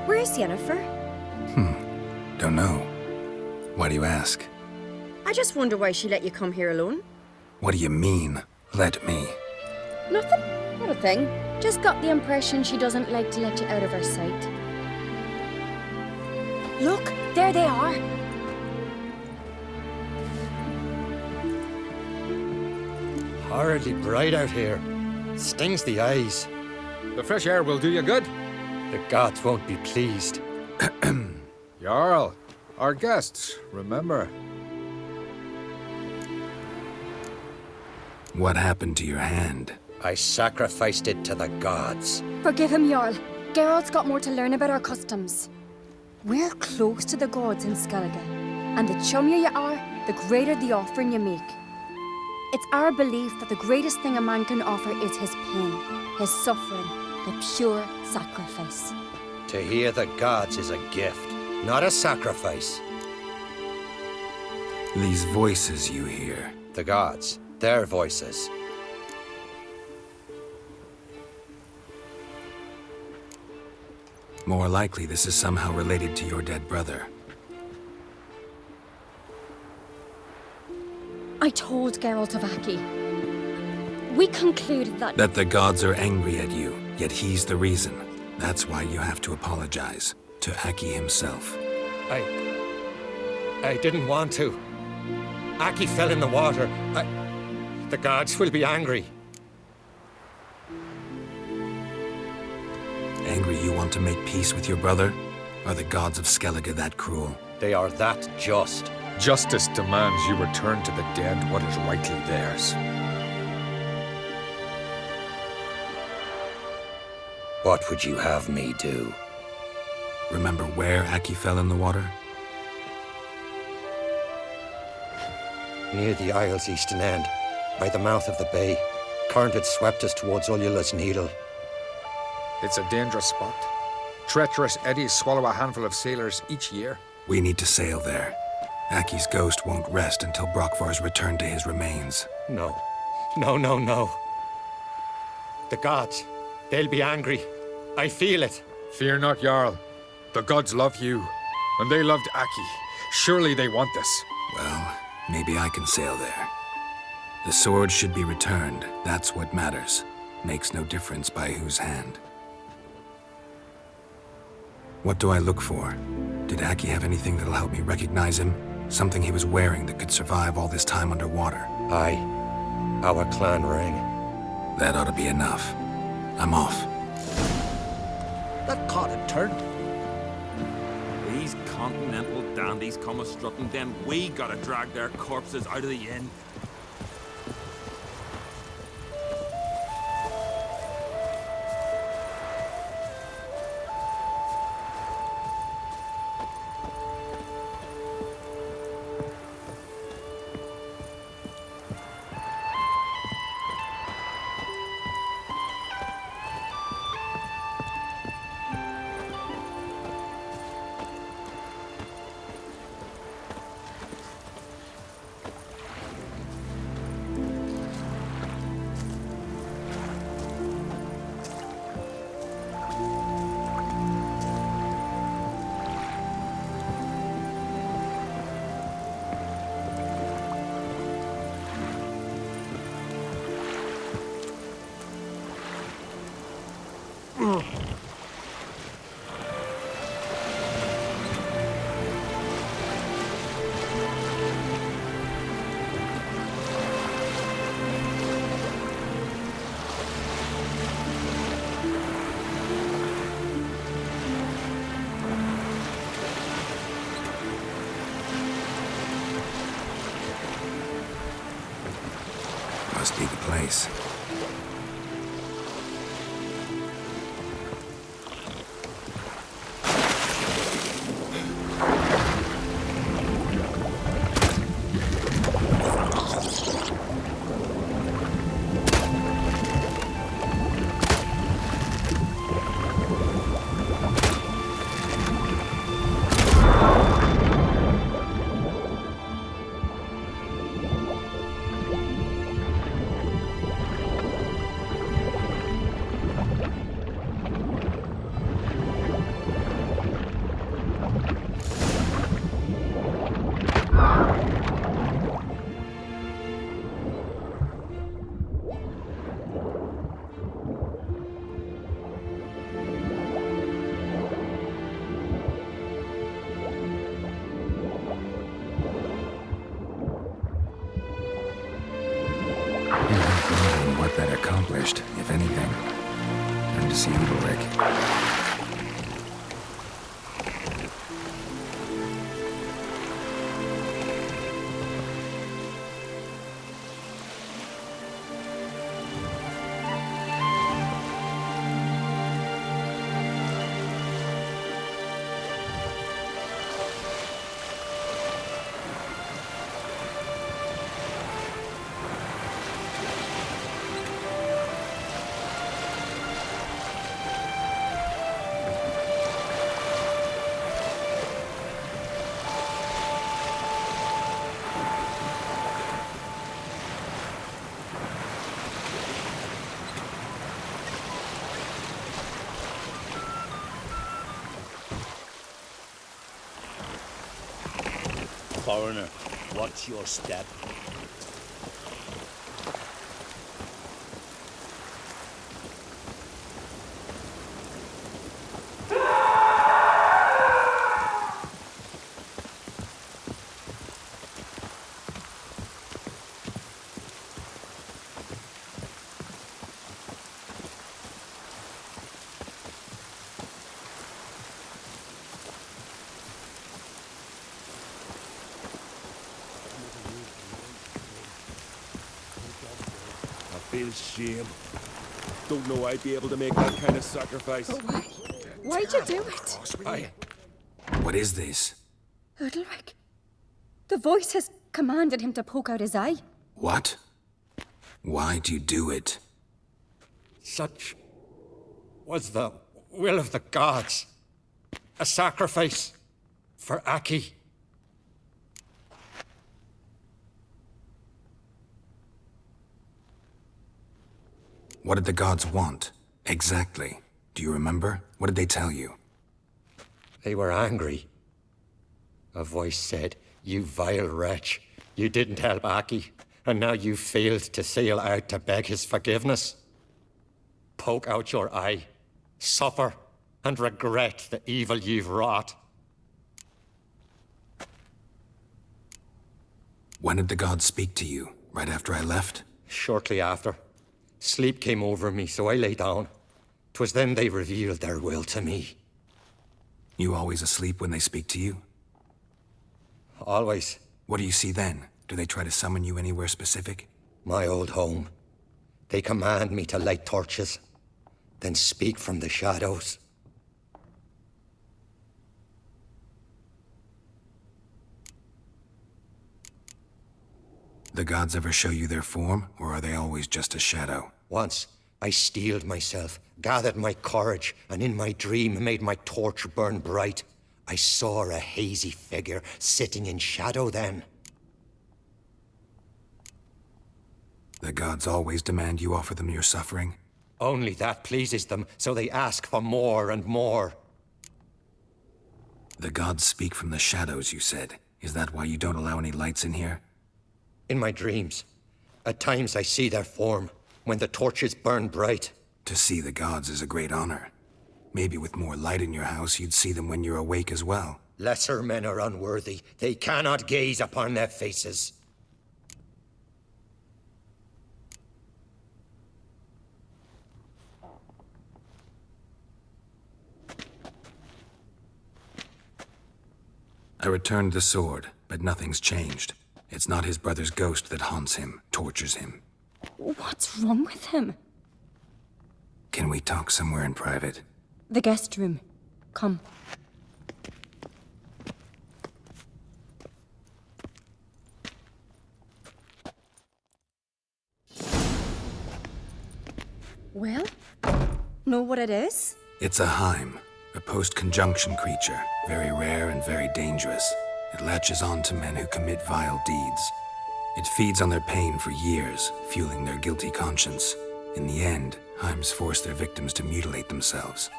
Where's Yennefer? Don't know. Why do you ask? I just wonder why she let you come here alone. What do you mean, let me? Nothing. Not a thing. Just got the impression she doesn't like to let you out of her sight. Look, there they are. Horridly bright out here. Stings the eyes. The fresh air will do you good. The gods won't be pleased. Jarl, our guests, remember. What happened to your hand? I sacrificed it to the gods. Forgive him, Jarl. Geralt's got more to learn about our customs. We're close to the gods in Skellige, and the chummier you are, the greater the offering you make. It's our belief that the greatest thing a man can offer is his pain, his suffering, the pure sacrifice. To hear the gods is a gift, not a sacrifice. These voices you hear. The gods, their voices. More likely this is somehow related to your dead brother. I told Geralt of Aki. We concluded that... That the gods are angry at you, yet he's the reason. That's why you have to apologize. To Aki himself. I didn't want to. Aki fell in the water. The gods will be angry. Angry you want to make peace with your brother? Are the gods of Skellige that cruel? They are that just. Justice demands you return to the dead what is rightly theirs. What would you have me do? Remember where Aki fell in the water? Near the Isle's eastern end, by the mouth of the bay. Current had swept us towards Ullula's Needle. It's a dangerous spot. Treacherous eddies swallow a handful of sailors each year. We need to sail there. Aki's ghost won't rest until Brokvar's returned to his remains. No. No. The gods, they'll be angry. I feel it. Fear not, Jarl. The gods love you, and they loved Aki. Surely they want this. Well, maybe I can sail there. The sword should be returned. That's what matters. Makes no difference by whose hand. What do I look for? Did Aki have anything that'll help me recognize him? Something he was wearing that could survive all this time underwater? Aye. Our clan ring. That ought to be enough. I'm off. That caught a turn. These continental dandies come a-strutting, then we gotta drag their corpses out of the inn. Must be the place. What that accomplished, if anything. Time to see Udalric. Foreigner, watch your step. I feel shame. Don't know I'd be able to make that kind of sacrifice. But why? Why'd you do it? What is this? Udalric. The voice has commanded him to poke out his eye. What? Why'd you do it? Such was the will of the gods. A sacrifice for Aki. What did the gods want? Exactly. Do you remember? What did they tell you? They were angry. A voice said, "You vile wretch, you didn't help Aki, and now you failed to sail out to beg his forgiveness. Poke out your eye, suffer, and regret the evil you've wrought." When did the gods speak to you? Right after I left? Shortly after. Sleep came over me, so I lay down. 'Twas then they revealed their will to me. You always asleep when they speak to you? Always. What do you see then? Do they try to summon you anywhere specific? My old home. They command me to light torches, then speak from the shadows. The gods ever show you their form, or are they always just a shadow? Once, I steeled myself, gathered my courage, and in my dream made my torch burn bright. I saw a hazy figure sitting in shadow then. The gods always demand you offer them your suffering? Only that pleases them, so they ask for more and more. The gods speak from the shadows, you said. Is that why you don't allow any lights in here? In my dreams. At times I see their form, when the torches burn bright. To see the gods is a great honor. Maybe with more light in your house, you'd see them when you're awake as well. Lesser men are unworthy. They cannot gaze upon their faces. I returned the sword, but nothing's changed. It's not his brother's ghost that haunts him, tortures him. What's wrong with him? Can we talk somewhere in private? The guest room. Come. Well, know what it is? It's a Heim, a post-conjunction creature, very rare and very dangerous. It latches on to men who commit vile deeds. It feeds on their pain for years, fueling their guilty conscience. In the end, Heims force their victims to mutilate themselves.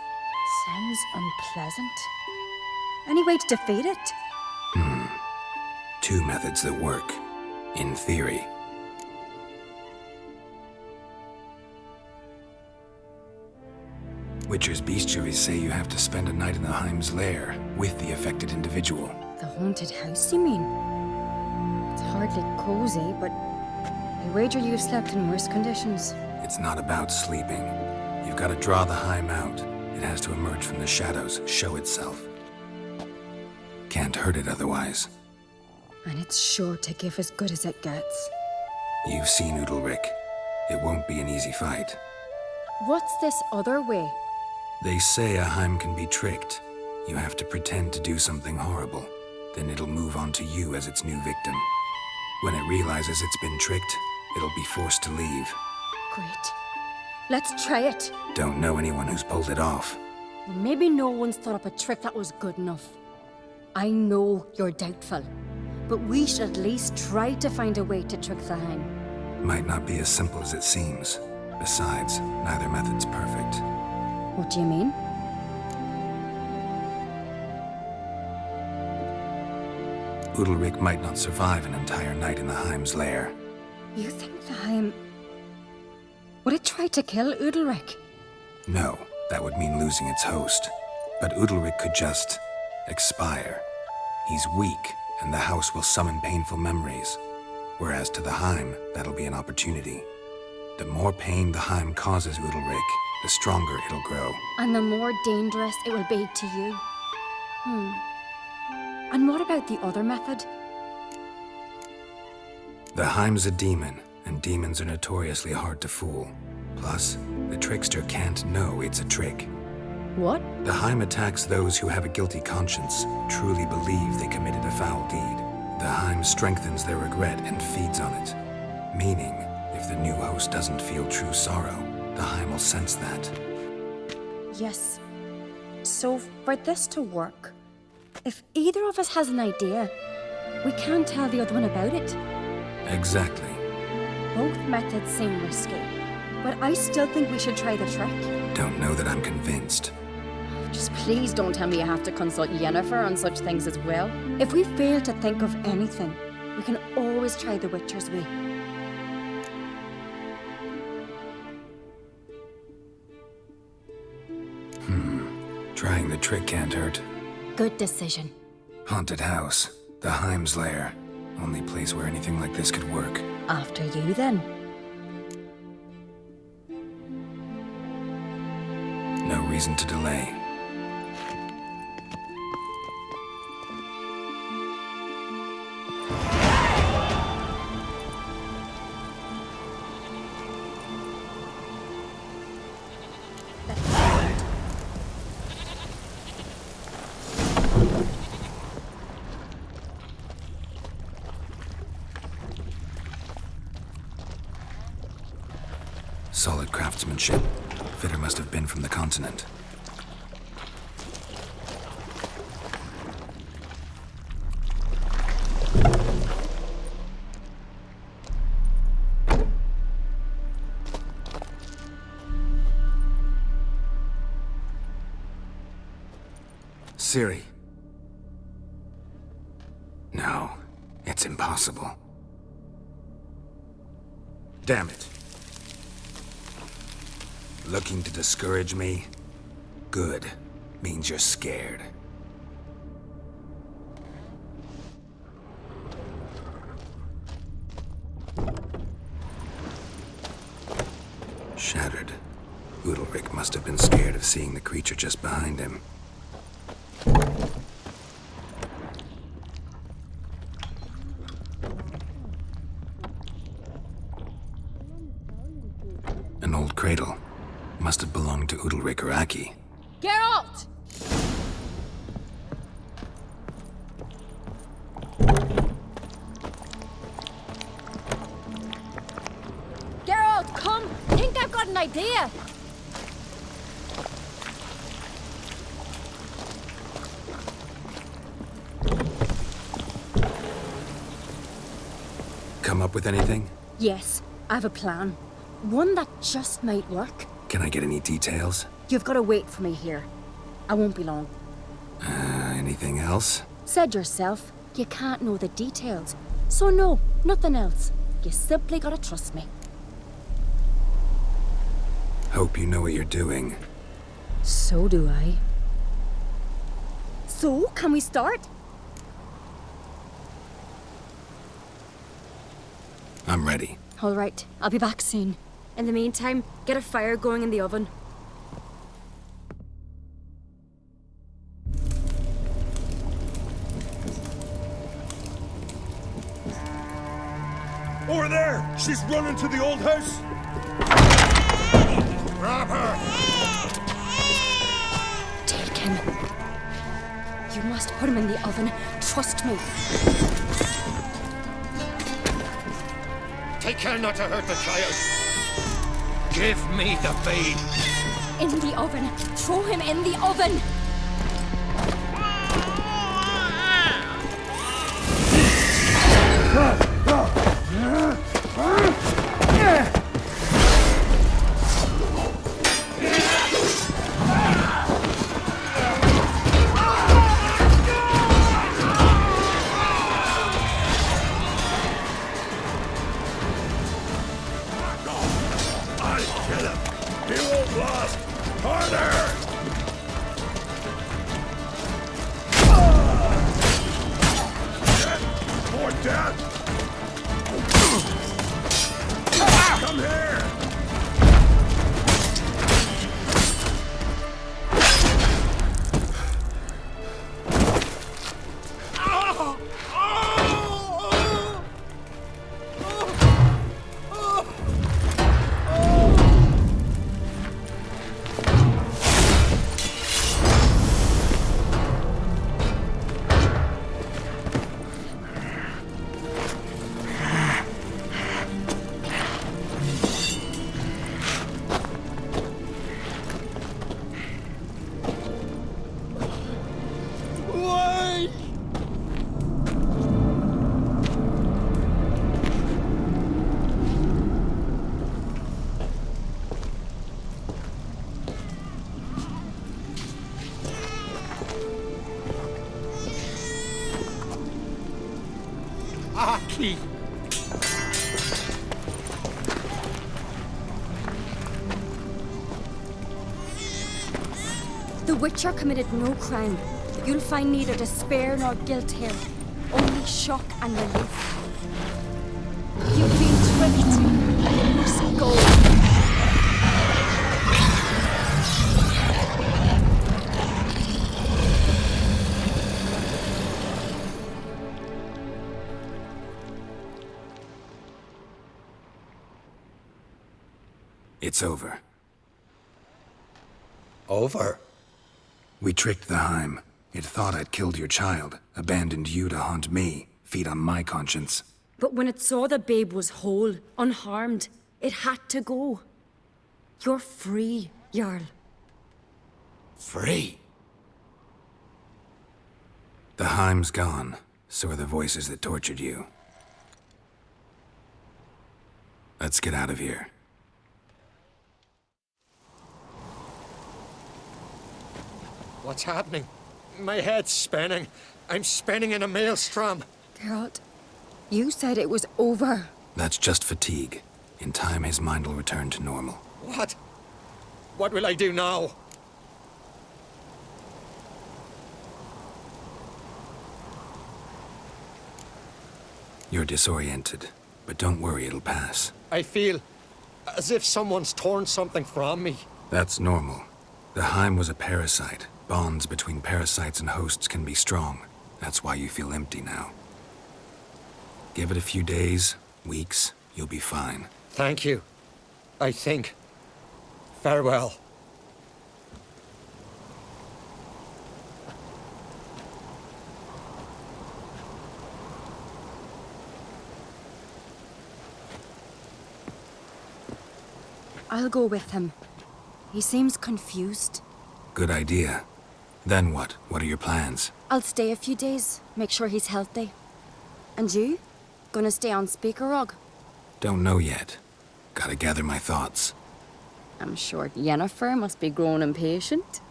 Sounds unpleasant. Any way to defeat it? Two methods that work, in theory. Witcher's bestiaries say you have to spend a night in the Heim's lair with the affected individual. The haunted house, you mean? It's hardly cozy, but I wager you've slept in worse conditions. It's not about sleeping. You've got to draw the Heim out. It has to emerge from the shadows, show itself. Can't hurt it otherwise. And it's sure to give as good as it gets. You've seen Udalric. It won't be an easy fight. What's this other way? They say a Heim can be tricked. You have to pretend to do something horrible. Then it'll move on to you as its new victim. When it realizes it's been tricked, it'll be forced to leave. Great. Let's try it. Don't know anyone who's pulled it off. Well, maybe no one's thought up a trick that was good enough. I know you're doubtful, but we should at least try to find a way to trick the Heim. Might not be as simple as it seems. Besides, neither method's perfect. What do you mean? Udalric might not survive an entire night in the Heim's lair. You think the Heim... Would it try to kill Udalric? No, that would mean losing its host. But Udalric could just... expire. He's weak, and the house will summon painful memories. Whereas to the Heim, that'll be an opportunity. The more pain the Heim causes Udalric, the stronger it'll grow. And the more dangerous it will be to you. And what about the other method? The Heim's a demon, and demons are notoriously hard to fool. Plus, The trickster can't know it's a trick. What? The Heim attacks those who have a guilty conscience, truly believe they committed a foul deed. The Heim strengthens their regret and feeds on it. Meaning, if the new host doesn't feel true sorrow, the Heim will sense that. Yes. So, for this to work, if either of us has an idea, we can't tell the other one about it. Exactly. Both methods seem risky, but I still think we should try the trick. Don't know that I'm convinced. Just please don't tell me you have to consult Yennefer on such things as well. If we fail to think of anything, we can always try the Witcher's way. Trying the trick can't hurt. Good decision. Haunted house. The Heim's lair. Only place where anything like this could work. After you, then. No reason to delay. Solid craftsmanship. Fitter must have been from the continent. Ciri. No, it's impossible. Damn it. Looking to discourage me? Good. Means you're scared. Shattered. Udalric must have been scared of seeing the creature just behind him. An old cradle. Must have belonged to Udalric or Aki. Geralt! Geralt, come! I think I've got an idea! Come up with anything? Yes, I have a plan. One that just might work. Can I get any details? You've got to wait for me here. I won't be long. Anything else? Said yourself, you can't know the details. So no, nothing else. You simply gotta trust me. Hope you know what you're doing. So do I. So, can we start? I'm ready. All right, I'll be back soon. In the meantime, get a fire going in the oven. Over there! She's running to the old house! Grab her! Take him. You must put him in the oven. Trust me. Take care not to hurt the child. Give me the babe. In the oven. Throw him in the oven. More death! Aki! The Witcher committed no crime. You'll find neither despair nor guilt here. Only shock and relief. You've been tricked. You must go. It's over. Over? We tricked the Heim. It thought I'd killed your child, abandoned you to haunt me, feed on my conscience. But when it saw the babe was whole, unharmed, it had to go. You're free, Jarl. Free? The Heim's gone, so are the voices that tortured you. Let's get out of here. What's happening? My head's spinning. I'm spinning in a maelstrom. Geralt, you said it was over. That's just fatigue. In time, his mind will return to normal. What? What will I do now? You're disoriented, but don't worry, it'll pass. I feel as if someone's torn something from me. That's normal. The Heim was a parasite. Bonds between parasites and hosts can be strong. That's why you feel empty now. Give it a few days, weeks, you'll be fine. Thank you. I think. Farewell. I'll go with him. He seems confused. Good idea. Then what? What are your plans? I'll stay a few days, make sure he's healthy. And you? Gonna stay on Speaker Rog? Don't know yet. Gotta gather my thoughts. I'm sure Yennefer must be growing impatient.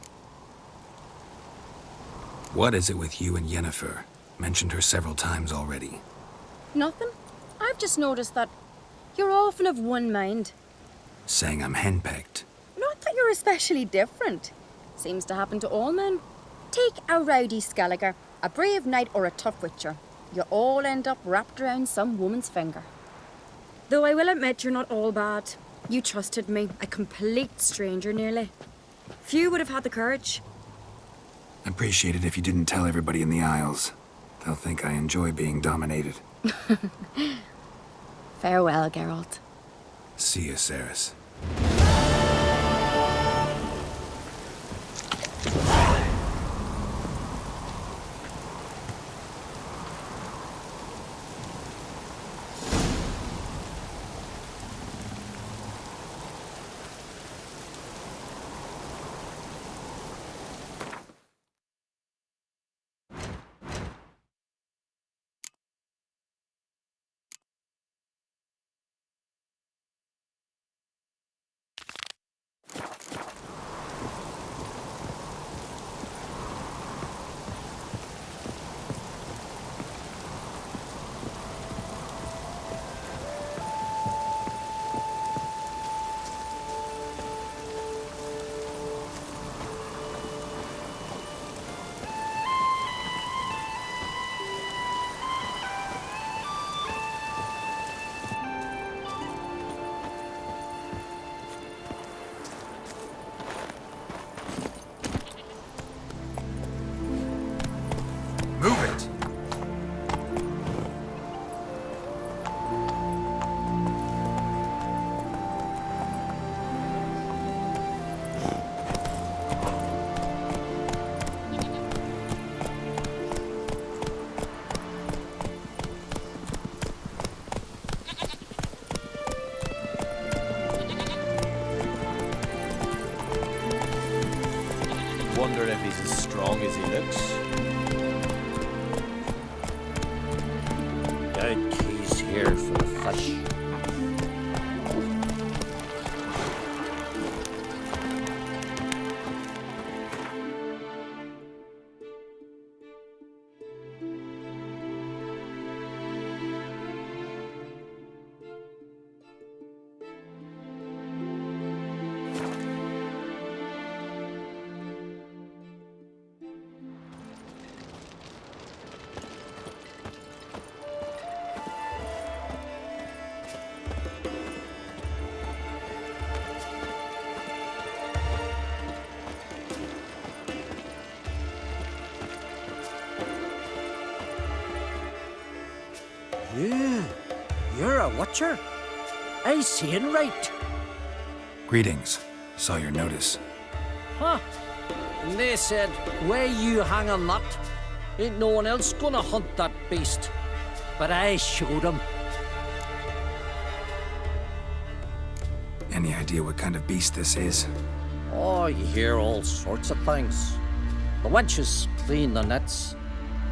What is it with you and Yennefer? Mentioned her several times already. Nothing. I've just noticed that you're often of one mind. Saying I'm henpecked. Not that you're especially different. Seems to happen to all men. Take a rowdy Skelliger, a brave knight or a tough witcher. You all end up wrapped around some woman's finger. Though I will admit you're not all bad. You trusted me, a complete stranger nearly. Few would have had the courage. Appreciate it if you didn't tell everybody in the Isles. They'll think I enjoy being dominated. Farewell, Geralt. See you, Ceres. Move it! Wonder if he's as strong as he looks. He's here for the fish. You're a watcher. I seen right. Greetings. Saw your notice. Huh. And they said, where you hang on that, ain't no one else gonna hunt that beast. But I showed 'em. Any idea what kind of beast this is? Oh, you hear all sorts of things. The wenches clean the nets,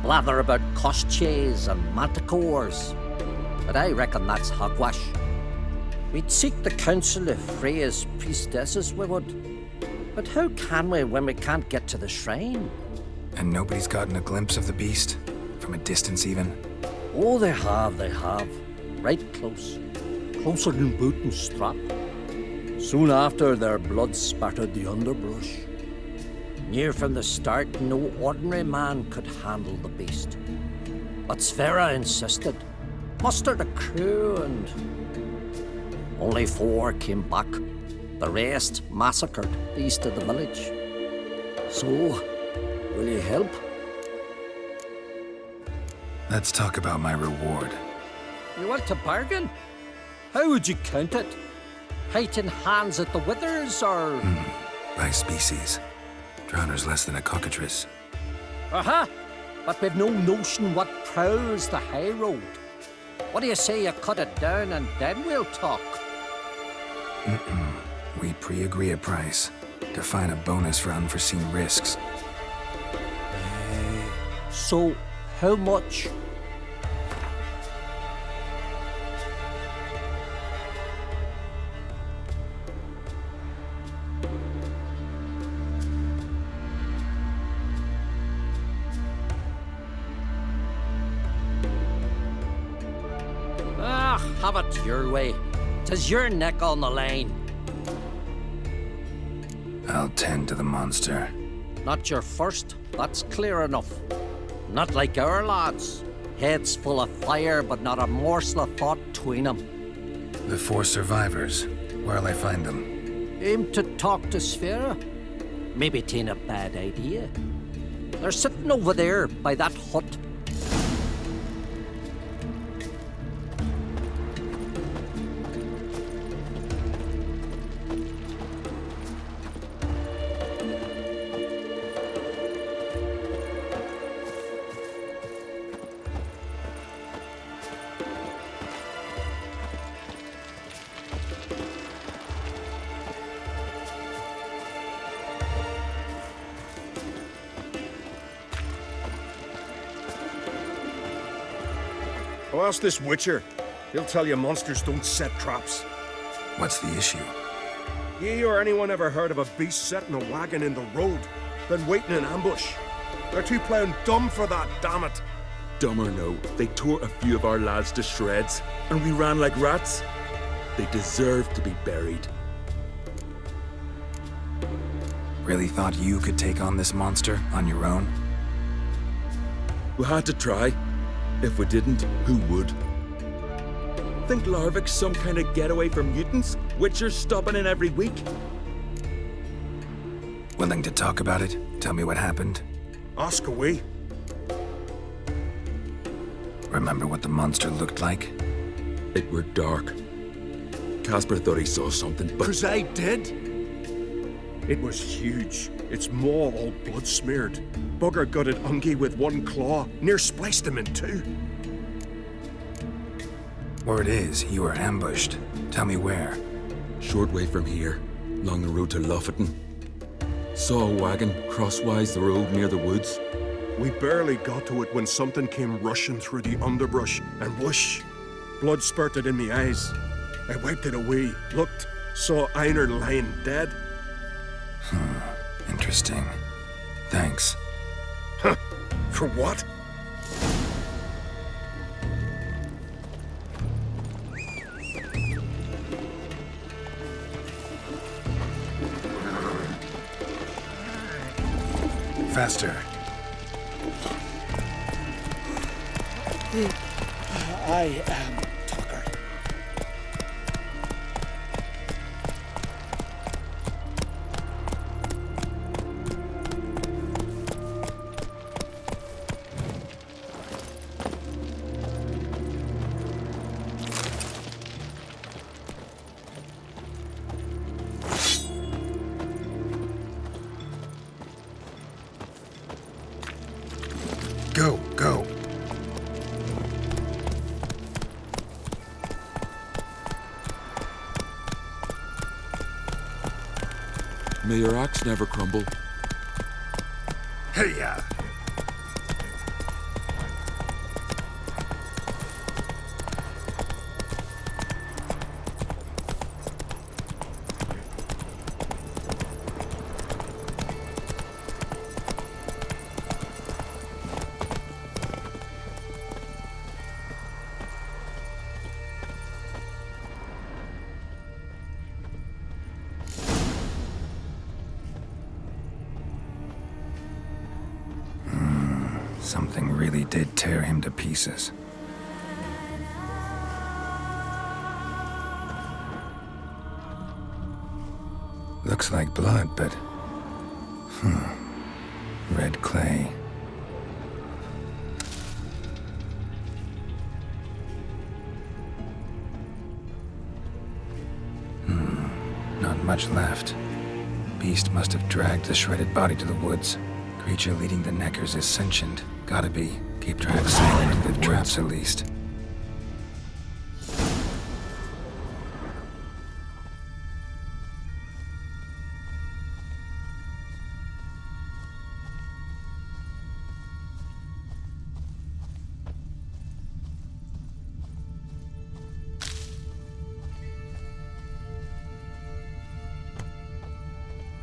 blather about koshchays and manticores. But I reckon that's hogwash. We'd seek the counsel of Freya's priestesses, we would. But how can we when we can't get to the shrine? And nobody's gotten a glimpse of the beast? From a distance even? Oh, they have. Right close. Closer than boot and strap. Soon after, their blood spattered the underbrush. Near from the start, no ordinary man could handle the beast. But Sfera insisted. Mustered a crew and... only 4 came back. The rest massacred east of the village. So, will you help? Let's talk about my reward. You want to bargain? How would you count it? Height in hands at the withers, or...? By species. Drowner's less than a cockatrice. Aha! But we've no notion what prowls the high road. What do you say you cut it down and then we'll talk? We pre-agree a price. Define a bonus for unforeseen risks. So, how much? Have it your way. 'Tis your neck on the line. I'll tend to the monster. Not your first, that's clear enough. Not like our lads. Heads full of fire, but not a morsel of thought between them. The 4 survivors. Where'll I find them? Aim to talk to Sfera? Maybe 'tain't a bad idea. They're sitting over there by that hut. Oh, ask this Witcher. He'll tell you monsters don't set traps. What's the issue? Ye or anyone ever heard of a beast setting a wagon in the road, then waiting in ambush? They're too plowing dumb for that, damn it. Dumb or no, they tore a few of our lads to shreds, and we ran like rats. They deserve to be buried. Really thought you could take on this monster on your own? We had to try. If we didn't, who would? Think Larvik's some kind of getaway for mutants? Witchers stopping in every week? Willing to talk about it? Tell me what happened? Ask away. Remember what the monster looked like? It were dark. Casper thought he saw something, but... 'Cause I did. It was huge. Its maw all blood-smeared. Bugger gutted Ungi with 1 claw, near spliced him in 2. Word is, you were ambushed. Tell me where. Short way from here, along the road to Lofferton. Saw a wagon crosswise the road near the woods. We barely got to it when something came rushing through the underbrush, and whoosh! Blood spurted in me eyes. I wiped it away, looked, saw Einar lying dead. Interesting. Thanks. Huh? For what? Faster. I am Tucker. May your axe never crumble. Hey-ya! Something really did tear him to pieces. Looks like blood, but... red clay. Not much left. Beast must have dragged the shredded body to the woods. Creature leading the Neckers is sentient. Gotta be. Keep track of the traps at least.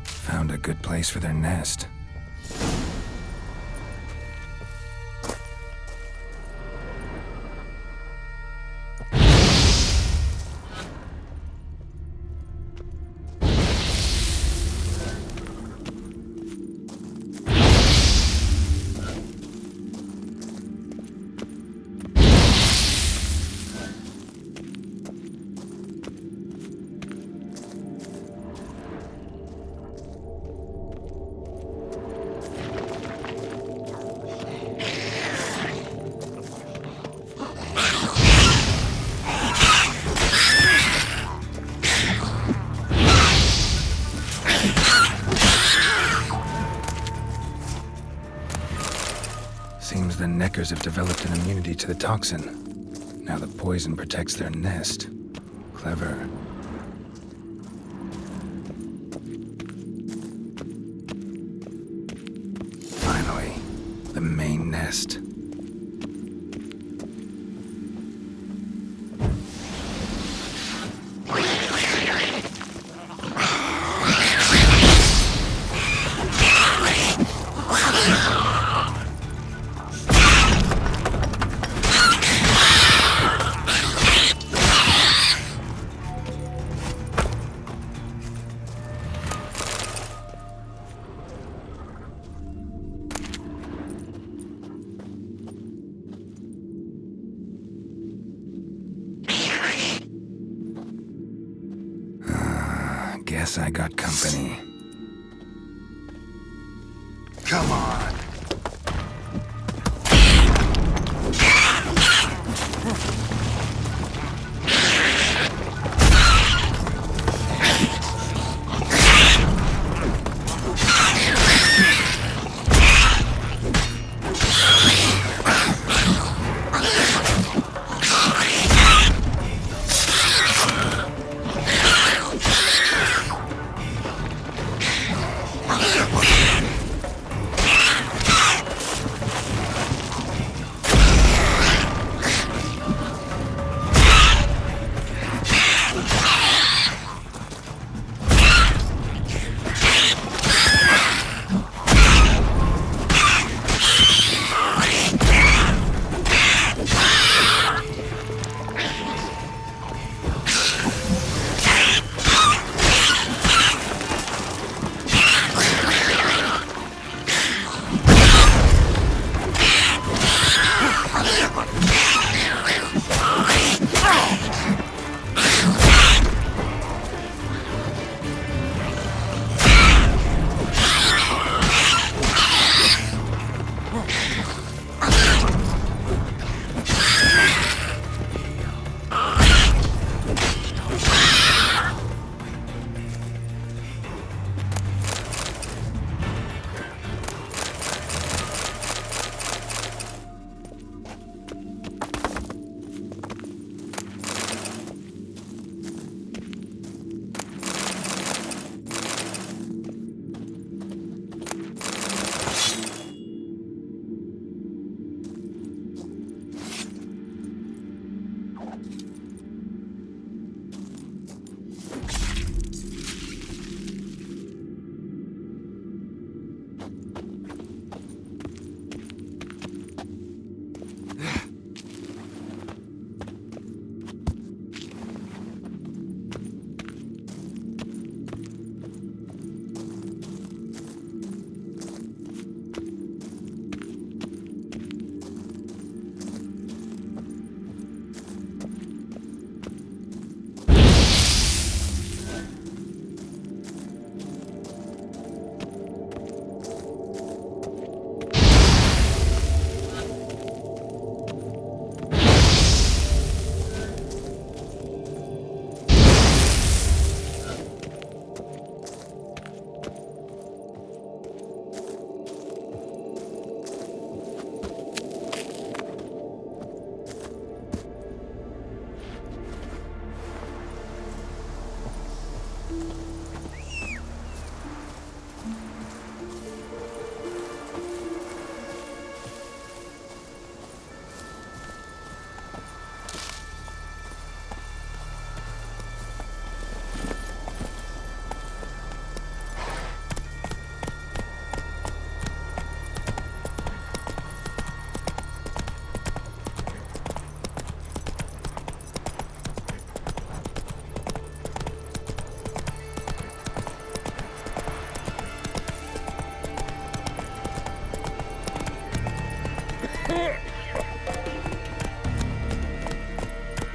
Found a good place for their nest. Seems the Neckers have developed an immunity to the toxin. Now the poison protects their nest. Clever. Finally, the main nest. Guess I got company. Come on.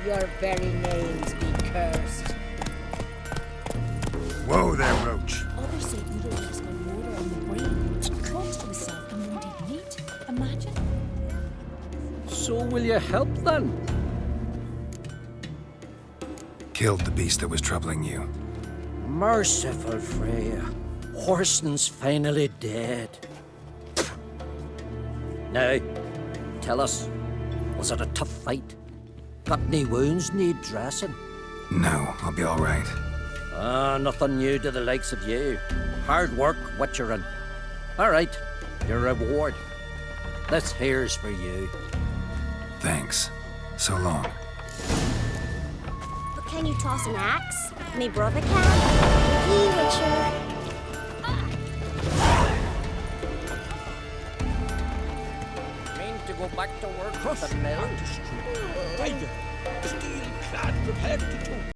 Your very names be cursed. Whoa there, Roach. Others say Udal has got murder on the brain. Talks to himself and won't eat meat. Imagine. So will you help then? Killed the beast that was troubling you. Merciful Freya. Horson's finally dead. Now, tell us, was it a tough fight? Got any wounds need dressing? No, I'll be all right. Nothing new to the likes of you. Hard work, witcherin'. All right, your reward. This here's for you. Thanks. So long. But can you toss an axe? Me brother can. He Witcher. Mean to go back to work at the mill? Tiger, steel clad, prepared to toot.